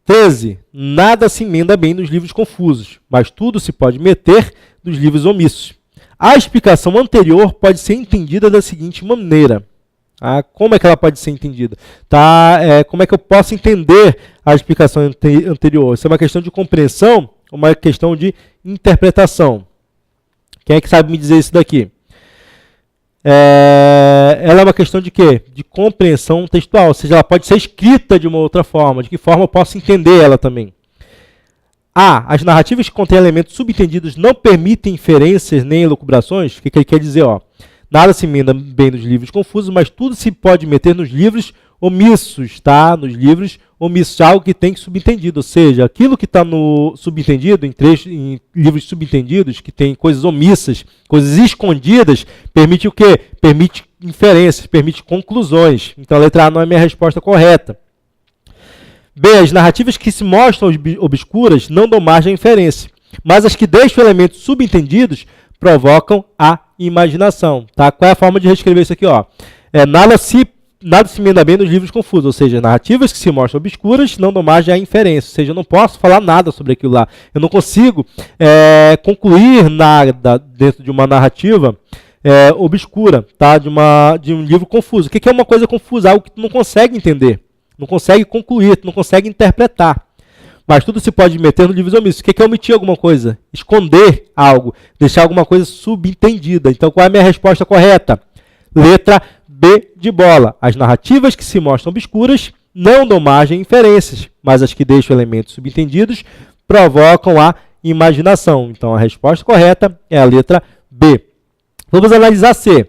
13. Nada se emenda bem nos livros confusos, mas tudo se pode meter nos livros omissos. A explicação anterior pode ser entendida da seguinte maneira. Como é que ela pode ser entendida? Como é que eu posso entender a explicação anterior? Isso é uma questão de compreensão ou uma questão de interpretação? Quem é que sabe me dizer isso daqui? Ela é uma questão de quê? De compreensão textual, ou seja, ela pode ser escrita de uma outra forma. De que forma eu posso entender ela também? As narrativas que contêm elementos subentendidos não permitem inferências nem elucubrações. O que ele quer dizer? Nada se emenda bem nos livros confusos, mas tudo se pode meter nos livros omissos, tá? Nos livros omissos, algo que tem subentendido, ou seja, aquilo que está no subentendido, em livros subentendidos, que tem coisas omissas, coisas escondidas, permite o quê? Permite inferências, permite conclusões. Então a letra A não é a minha resposta correta. B. As narrativas que se mostram obscuras não dão margem à inferência, mas as que deixam elementos subentendidos provocam a imaginação. Tá? Qual é a forma de reescrever isso aqui? Nada se emenda bem nos livros confusos, ou seja, narrativas que se mostram obscuras não dão margem à inferência, ou seja, eu não posso falar nada sobre aquilo lá. Eu não consigo concluir nada dentro de uma narrativa obscura, tá? de um livro confuso. O que é uma coisa confusa? Algo que tu não consegue entender, não consegue concluir, tu não consegue interpretar. Mas tudo se pode meter no livros omissos. O que é omitir alguma coisa? Esconder algo, deixar alguma coisa subentendida. Então, qual é a minha resposta correta? Letra B de bola. As narrativas que se mostram obscuras não dão margem a inferências, mas as que deixam elementos subentendidos provocam a imaginação. Então, a resposta correta é a letra B. Vamos analisar C.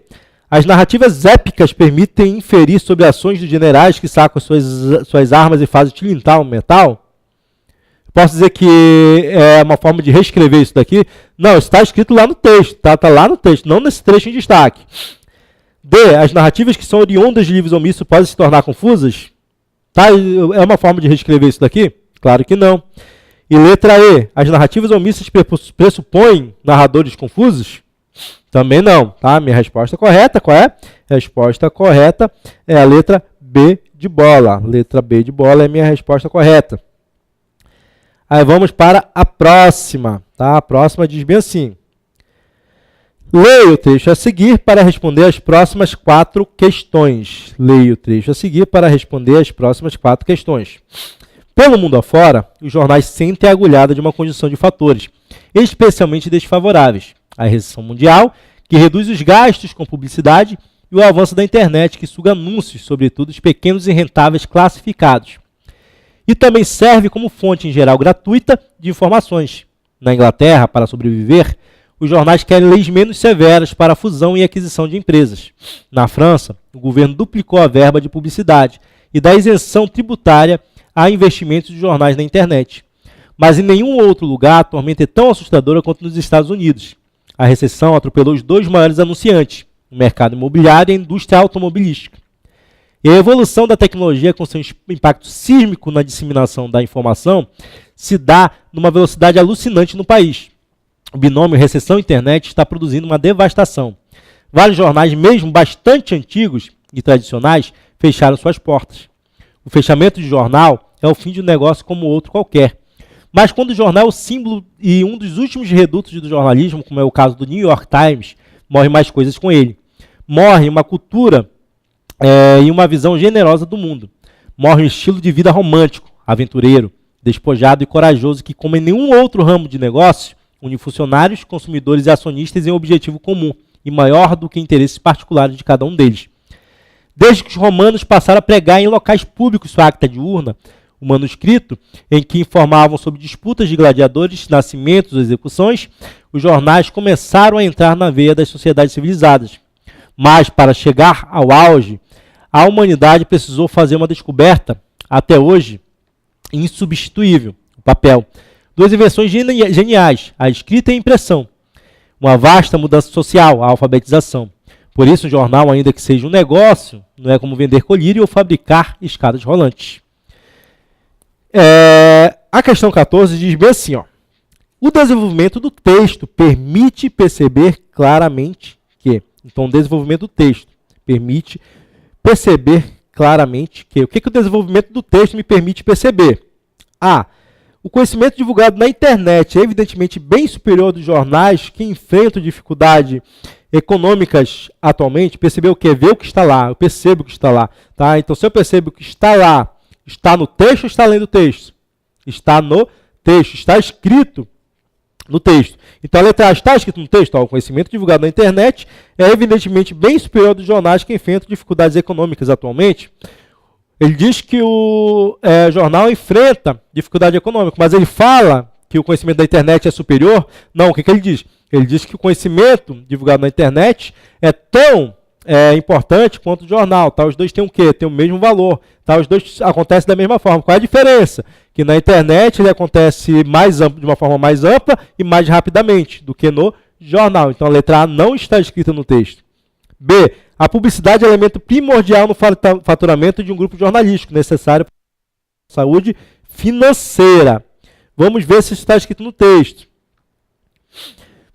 As narrativas épicas permitem inferir sobre ações dos generais que sacam suas armas e fazem tilintar o metal? Posso dizer que é uma forma de reescrever isso daqui? Não, está escrito lá no texto, tá? Está lá no texto, não nesse trecho em destaque. D. As narrativas que são oriundas de livros omissos podem se tornar confusas? Tá? É uma forma de reescrever isso daqui? Claro que não. E letra E. As narrativas omissas pressupõem narradores confusos? Também não, tá? Minha resposta correta, qual é? A resposta correta é a letra B de bola. Letra B de bola é a minha resposta correta. Aí vamos para a próxima, tá? A próxima diz bem assim. Leia o trecho a seguir para responder as próximas 4 questões. Leia o trecho a seguir para responder as próximas 4 questões. Pelo mundo afora, os jornais sentem a agulhada de uma conjunção de fatores, especialmente desfavoráveis. A recessão mundial, que reduz os gastos com publicidade, e o avanço da internet, que suga anúncios, sobretudo os pequenos e rentáveis classificados. E também serve como fonte, em geral gratuita, de informações. Na Inglaterra, para sobreviver, os jornais querem leis menos severas para a fusão e aquisição de empresas. Na França, o governo duplicou a verba de publicidade e dá isenção tributária a investimentos de jornais na internet. Mas em nenhum outro lugar a tormenta é tão assustadora quanto nos Estados Unidos. A recessão atropelou os 2 maiores anunciantes, o mercado imobiliário e a indústria automobilística. E a evolução da tecnologia, com seu impacto sísmico na disseminação da informação, se dá numa velocidade alucinante no país. O binômio recessão-internet está produzindo uma devastação. Vários jornais, mesmo bastante antigos e tradicionais, fecharam suas portas. O fechamento de jornal é o fim de um negócio como outro qualquer. Mas quando o jornal é o símbolo e um dos últimos redutos do jornalismo, como é o caso do New York Times, morrem mais coisas com ele. Morre uma cultura e uma visão generosa do mundo. Morre um estilo de vida romântico, aventureiro, despojado e corajoso que, como em nenhum outro ramo de negócio, une funcionários, consumidores e acionistas em um objetivo comum e maior do que interesses particulares de cada um deles. Desde que os romanos passaram a pregar em locais públicos sua acta diurna, o manuscrito em que informavam sobre disputas de gladiadores, nascimentos ou execuções, os jornais começaram a entrar na veia das sociedades civilizadas. Mas, para chegar ao auge, a humanidade precisou fazer uma descoberta, até hoje, insubstituível, o papel. 2 invenções geniais, a escrita e a impressão. Uma vasta mudança social, a alfabetização. Por isso, um jornal, ainda que seja um negócio, não é como vender colírio ou fabricar escadas rolantes. A questão 14 diz bem assim, ó. O desenvolvimento do texto permite perceber claramente que... Então, o desenvolvimento do texto permite perceber claramente que... O que o desenvolvimento do texto me permite perceber? A. O conhecimento divulgado na internet é evidentemente bem superior dos jornais que enfrentam dificuldades econômicas atualmente. Perceber o que? Ver o que está lá. Eu percebo o que está lá. Tá? Então, se eu percebo o que está lá, está no texto ou está além do texto? Está no texto, está escrito no texto. Então, a letra A está escrito no texto. Ó, o conhecimento divulgado na internet é evidentemente bem superior dos jornais que enfrentam dificuldades econômicas atualmente. Ele diz que o jornal enfrenta dificuldade econômica, mas ele fala que o conhecimento da internet é superior? Não, o que ele diz? Ele diz que o conhecimento divulgado na internet é tão importante quanto o jornal. Tá? Os dois têm o quê? Tem o mesmo valor. Tá? Os dois acontecem da mesma forma. Qual é a diferença? Que na internet ele acontece de uma forma mais ampla e mais rapidamente do que no jornal. Então a letra A não está escrita no texto. B. A publicidade é elemento primordial no faturamento de um grupo jornalístico, necessário para a saúde financeira. Vamos ver se isso está escrito no texto.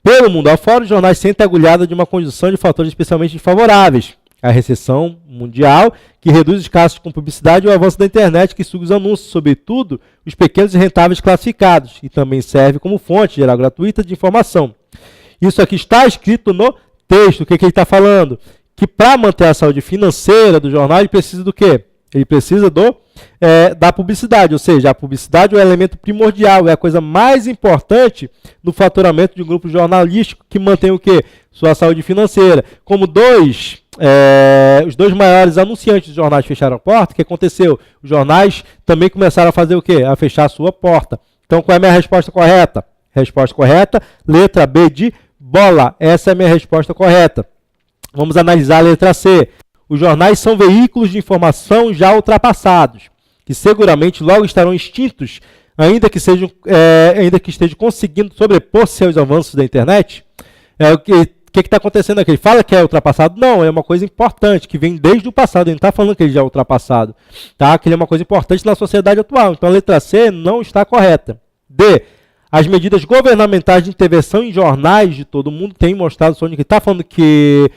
Pelo mundo afora, os jornais sentem a agulhada de uma conjunção de fatores especialmente desfavoráveis. A recessão mundial, que reduz os gastos com publicidade, e o avanço da internet, que suga os anúncios, sobretudo os pequenos e rentáveis classificados, e também serve como fonte geral gratuita de informação. Isso aqui está escrito no texto. O que ele está falando? Que para manter a saúde financeira do jornal, ele precisa do quê? Ele precisa da publicidade, ou seja, a publicidade é o elemento primordial, é a coisa mais importante no faturamento de um grupo jornalístico que mantém o quê? Sua saúde financeira. Como os 2 maiores anunciantes dos jornais fecharam a porta, o que aconteceu? Os jornais também começaram a fazer o quê? A fechar a sua porta. Então, qual é a minha resposta correta? resposta correta. Letra B de bola, essa é a minha resposta correta. Vamos analisar a letra C. Os jornais são veículos de informação já ultrapassados, que seguramente logo estarão extintos, ainda que estejam conseguindo sobrepor-se aos avanços da internet. O que está acontecendo aqui? Ele fala que é ultrapassado? Não, é uma coisa importante, que vem desde o passado. Ele não está falando que ele já é ultrapassado. Tá? Que ele é uma coisa importante na sociedade atual. Então a letra C não está correta. D. As medidas governamentais de intervenção em jornais de todo mundo têm mostrado só onde ele está falando que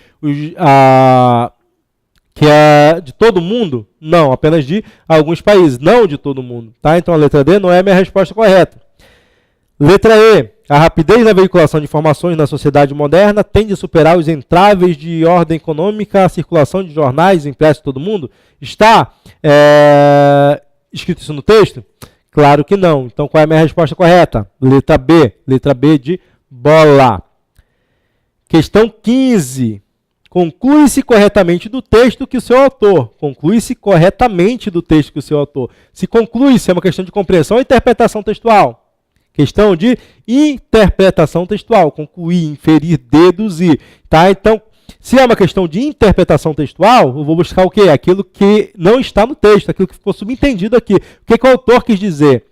é de todo mundo? Não, apenas de alguns países, não de todo mundo. Tá? Então a letra D não é a minha resposta correta. Letra E. A rapidez na veiculação de informações na sociedade moderna tende a superar os entraves de ordem econômica, a circulação de jornais impressos em todo mundo? Está escrito isso no texto? Claro que não. Então qual é a minha resposta correta? Letra B. Letra B de bola. Questão 15. Conclui-se corretamente do texto que o seu autor. Conclui-se corretamente do texto que o seu autor. Se conclui-se é uma questão de compreensão ou interpretação textual? Questão de interpretação textual. Concluir, inferir, deduzir. Tá? Então, se é uma questão de interpretação textual, eu vou buscar o quê? Aquilo que não está no texto, aquilo que ficou subentendido aqui. O que o autor quis dizer?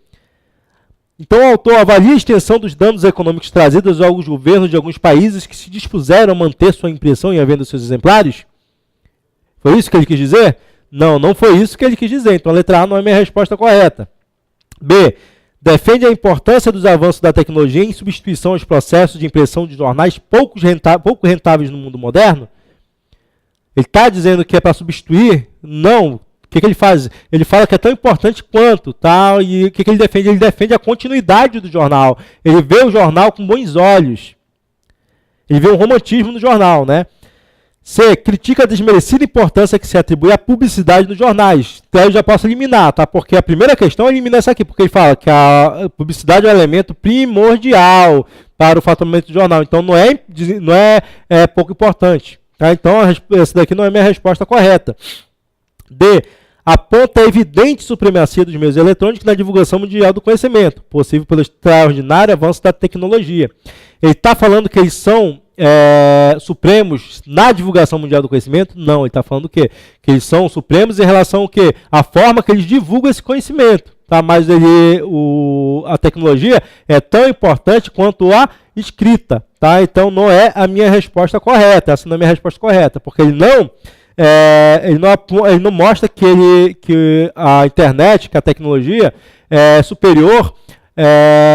Então, o autor avalia a extensão dos danos econômicos trazidos aos governos de alguns países que se dispuseram a manter sua impressão e a venda dos seus exemplares? Foi isso que ele quis dizer? Não, não foi isso que ele quis dizer. Então, a letra A não é a minha resposta correta. B. Defende a importância dos avanços da tecnologia em substituição aos processos de impressão de jornais pouco rentáveis no mundo moderno? Ele está dizendo que é para substituir? Não. O que ele faz? Ele fala que é tão importante quanto, tá? E o que ele defende? Ele defende a continuidade do jornal. Ele vê o jornal com bons olhos. Ele vê um romantismo no jornal, né? C. Critica a desmerecida importância que se atribui à publicidade nos jornais. Então eu já posso eliminar, tá? Porque a primeira questão é eliminar essa aqui, porque ele fala que a publicidade é um elemento primordial para o faturamento do jornal. Então não é pouco importante. Tá? Então essa daqui não é a minha resposta correta. D. Aponta a evidente supremacia dos meios eletrônicos na divulgação mundial do conhecimento, possível pelo extraordinário avanço da tecnologia. Ele está falando que eles são supremos na divulgação mundial do conhecimento? Não, ele está falando o quê? Que eles são supremos em relação ao quê? A forma que eles divulgam esse conhecimento. Tá? Mas a tecnologia é tão importante quanto a escrita. Tá? Então não é a minha resposta correta. Essa não é a minha resposta correta, porque ele não mostra que a internet, que a tecnologia é superior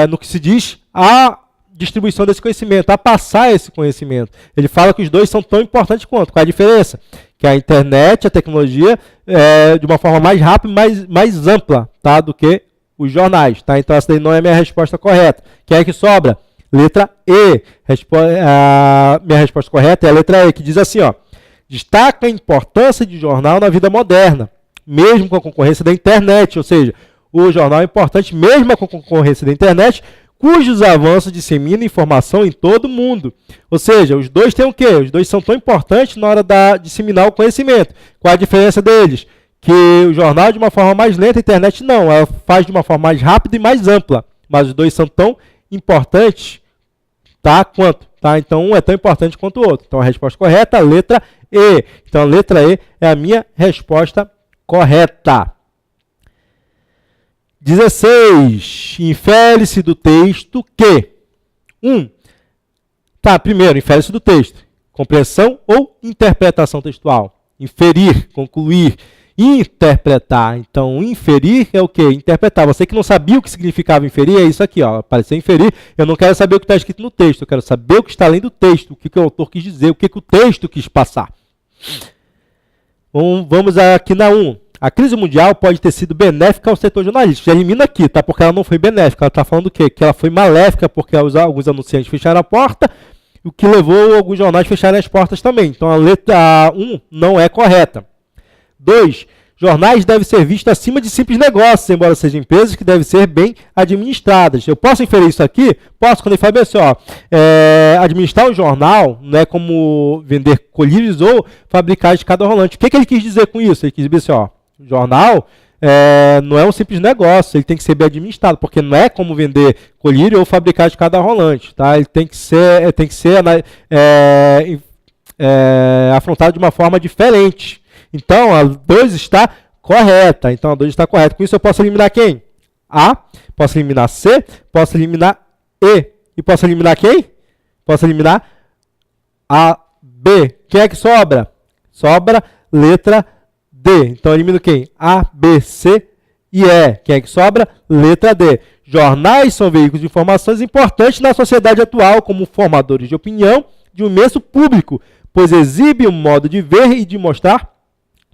no que se diz a distribuição desse conhecimento, a passar esse conhecimento. Ele fala que os dois são tão importantes quanto. Qual é a diferença? Que a internet, a tecnologia, de uma forma mais rápida e mais ampla, tá, do que os jornais. Tá? Então essa daí não é a minha resposta correta. Quem é que sobra? Letra E. A minha resposta correta é a letra E, que diz assim, ó: destaca a importância de jornal na vida moderna, mesmo com a concorrência da internet. Ou seja, o jornal é importante mesmo com a concorrência da internet, cujos avanços disseminam informação em todo o mundo. Ou seja, os dois têm o quê? Os dois são tão importantes na hora de disseminar o conhecimento. Qual a diferença deles? Que o jornal de uma forma mais lenta, a internet não. Ela faz de uma forma mais rápida e mais ampla. Mas os dois são tão importantes, tá, quanto. Tá? Então, um é tão importante quanto o outro. Então, a resposta correta é a letra E. Então, a letra E é a minha resposta correta. 16. Infere-se do texto que 1. Tá, primeiro, infere-se do texto. Compreensão ou interpretação textual. Inferir, concluir, interpretar. Então, inferir é o quê? Interpretar. Você que não sabia o que significava inferir, é isso aqui, ó. Apareceu inferir. Eu não quero saber o que está escrito no texto. Eu quero saber o que está além do texto. O que o autor quis dizer. O que o texto quis passar. Vamos aqui na 1. A crise mundial pode ter sido benéfica ao setor jornalístico. Já elimina aqui, tá? Porque ela não foi benéfica. Ela está falando o quê? Que ela foi maléfica porque alguns anunciantes fecharam a porta, o que levou alguns jornais a fecharem as portas também. Então a letra 1 não é correta. 2. Jornais devem ser vistos acima de simples negócios, embora sejam empresas que devem ser bem administradas. Eu posso inferir isso aqui? Posso, quando ele fala assim, ó, administrar um jornal não é como vender colírios ou fabricar escada rolante. O que ele quis dizer com isso? Ele quis dizer assim, ó, o jornal não é um simples negócio, ele tem que ser bem administrado, porque não é como vender colírio ou fabricar de cada rolante, tá? Ele tem que ser afrontado de uma forma diferente. Então, a 2 está correta. Então, a 2 está correta. Com isso, eu posso eliminar quem? A, posso eliminar C, posso eliminar E. E posso eliminar quem? Posso eliminar a B. Quem é que sobra? Sobra letra D. Então, eu elimino quem? A, B, C e E. Quem é que sobra? Letra D. Jornais são veículos de informações importantes na sociedade atual, como formadores de opinião de um imenso público, pois exibe um modo de ver e de mostrar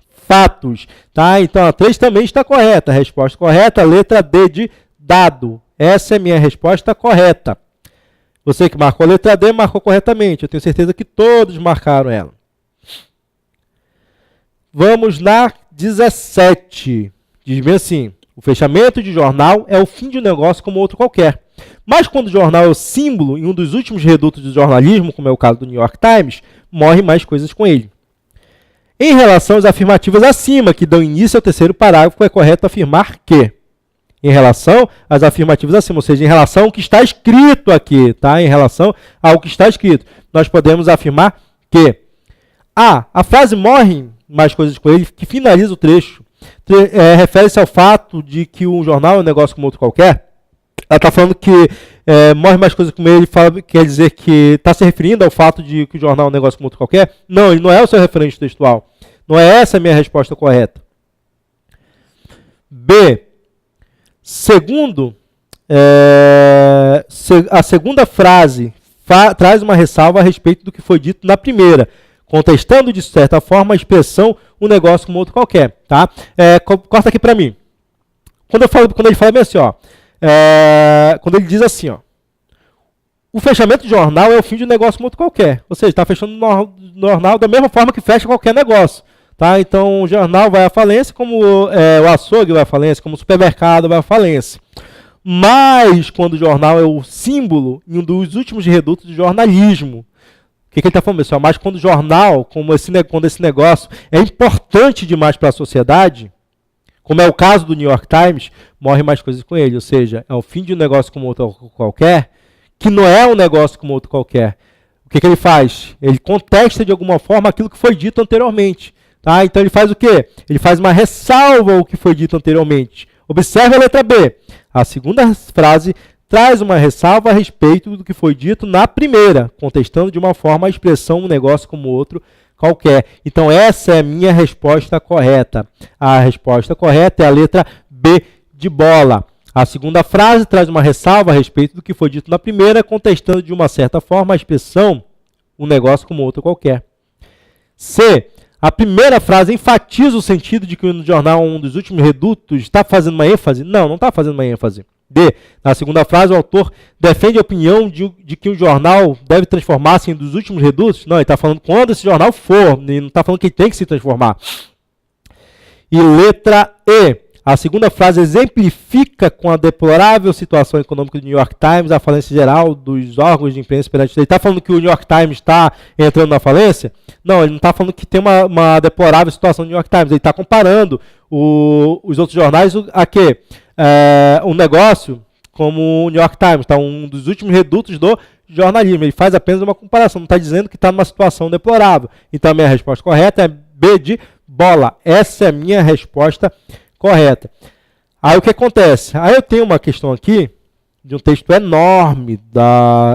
fatos. Tá? Então, a 3 também está correta. A resposta correta, letra D de dado. Essa é a minha resposta correta. Você que marcou a letra D, marcou corretamente. Eu tenho certeza que todos marcaram ela. Vamos na 17. Diz bem assim: o fechamento de jornal é o fim de um negócio como outro qualquer. Mas quando o jornal é o símbolo em um dos últimos redutos do jornalismo, como é o caso do New York Times, morrem mais coisas com ele. Em relação às afirmativas acima, que dão início ao terceiro parágrafo, é correto afirmar que. Em relação às afirmativas acima, ou seja, em relação ao que está escrito aqui, tá? Em relação ao que está escrito, nós podemos afirmar que a frase morre mais coisas com ele, que finaliza o trecho, refere-se ao fato de que um jornal é um negócio como outro qualquer. Ela está falando que morre mais coisas com ele, quer dizer que está se referindo ao fato de que o jornal é um negócio como outro qualquer? Não, ele não é o seu referente textual. Não é essa a minha resposta correta. B. Segundo, a segunda frase traz uma ressalva a respeito do que foi dito na primeira, contestando, de certa forma, a expressão um negócio como outro qualquer. Tá? Corta aqui para mim. Quando ele fala bem assim, ó, quando ele diz assim, ó, o fechamento de jornal é o fim de um negócio como outro qualquer. Ou seja, está fechando o jornal da mesma forma que fecha qualquer negócio. Tá? Então, o jornal vai à falência, como o açougue vai à falência, como o supermercado vai à falência. Mas, quando o jornal é o símbolo em um dos últimos redutos do jornalismo, o que ele está falando, pessoal? Mas quando o jornal, quando esse negócio é importante demais para a sociedade, como é o caso do New York Times, morre mais coisas com ele. Ou seja, é o fim de um negócio como outro qualquer, que não é um negócio como outro qualquer. O que ele faz? Ele contesta de alguma forma aquilo que foi dito anteriormente. Tá? Então ele faz o quê? Ele faz uma ressalva ao que foi dito anteriormente. Observe a letra B. A segunda frase traz uma ressalva a respeito do que foi dito na primeira, contestando de uma forma a expressão um negócio como outro qualquer. Então essa é a minha resposta correta. A resposta correta é a letra B de bola. A segunda frase traz uma ressalva a respeito do que foi dito na primeira, contestando de uma certa forma a expressão um negócio como outro qualquer. C. A primeira frase enfatiza o sentido de que o jornal, um dos últimos redutos, está fazendo uma ênfase? Não está fazendo uma ênfase. D. Na segunda frase, o autor defende a opinião de que o jornal deve transformar-se em um dos últimos redutos? Não, ele está falando quando esse jornal for, ele não está falando que ele tem que se transformar. E letra E. A segunda frase exemplifica com a deplorável situação econômica do New York Times, a falência geral dos órgãos de imprensa perante. Ele está falando que o New York Times está entrando na falência? Não, ele não está falando que tem uma deplorável situação do New York Times. Ele está comparando os outros jornais a quê? Um negócio como o New York Times, tá? Um dos últimos redutos do jornalismo. Ele faz apenas uma comparação, não está dizendo que está numa situação deplorável. Então a minha resposta correta é B de bola. Essa é a minha resposta correta. Aí o que acontece? Aí eu tenho uma questão aqui de um texto enorme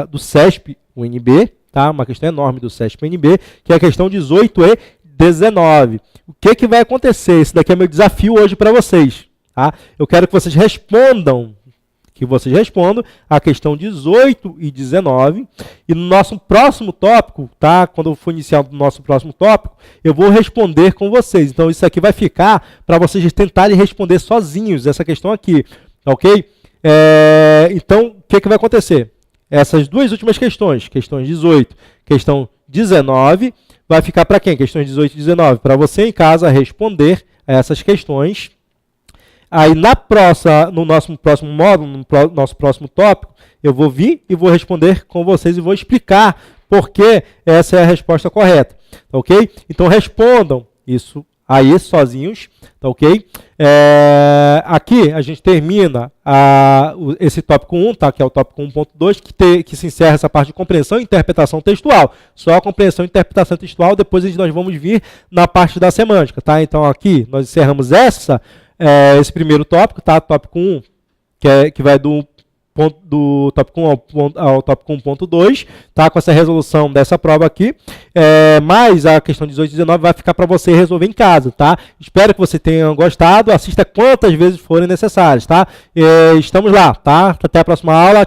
do CESP-UNB, tá? Uma questão enorme do CESP-UNB, que é a questão 18 e 19. O que vai acontecer? Esse daqui é meu desafio hoje para vocês. Tá? Eu quero que vocês respondam a questão 18 e 19, e no nosso próximo tópico, tá? Quando eu for iniciar o nosso próximo tópico, eu vou responder com vocês. Então isso aqui vai ficar para vocês tentarem responder sozinhos essa questão aqui, ok? Então, o que vai acontecer? Essas duas últimas questões, questões 18, questão 19, vai ficar para quem? Questões 18 e 19, para você em casa responder a essas questões. Aí, no nosso próximo módulo, no nosso próximo tópico, eu vou vir e vou responder com vocês e vou explicar por que essa é a resposta correta. Ok? Então, respondam isso aí sozinhos, tá ok? Aqui a gente termina esse tópico 1, tá? Que é o tópico 1.2, que se encerra essa parte de compreensão e interpretação textual. Só a compreensão e interpretação textual, depois nós vamos vir na parte da semântica, tá? Então aqui nós encerramos esse primeiro tópico, tá? Tópico 1, que vai do tópico 1 ao tópico 1.2, tá? Com essa resolução dessa prova aqui. Mas a questão 18 e 19 vai ficar para você resolver em casa, tá? Espero que você tenha gostado. Assista quantas vezes forem necessárias, tá? Estamos lá, tá? Até a próxima aula.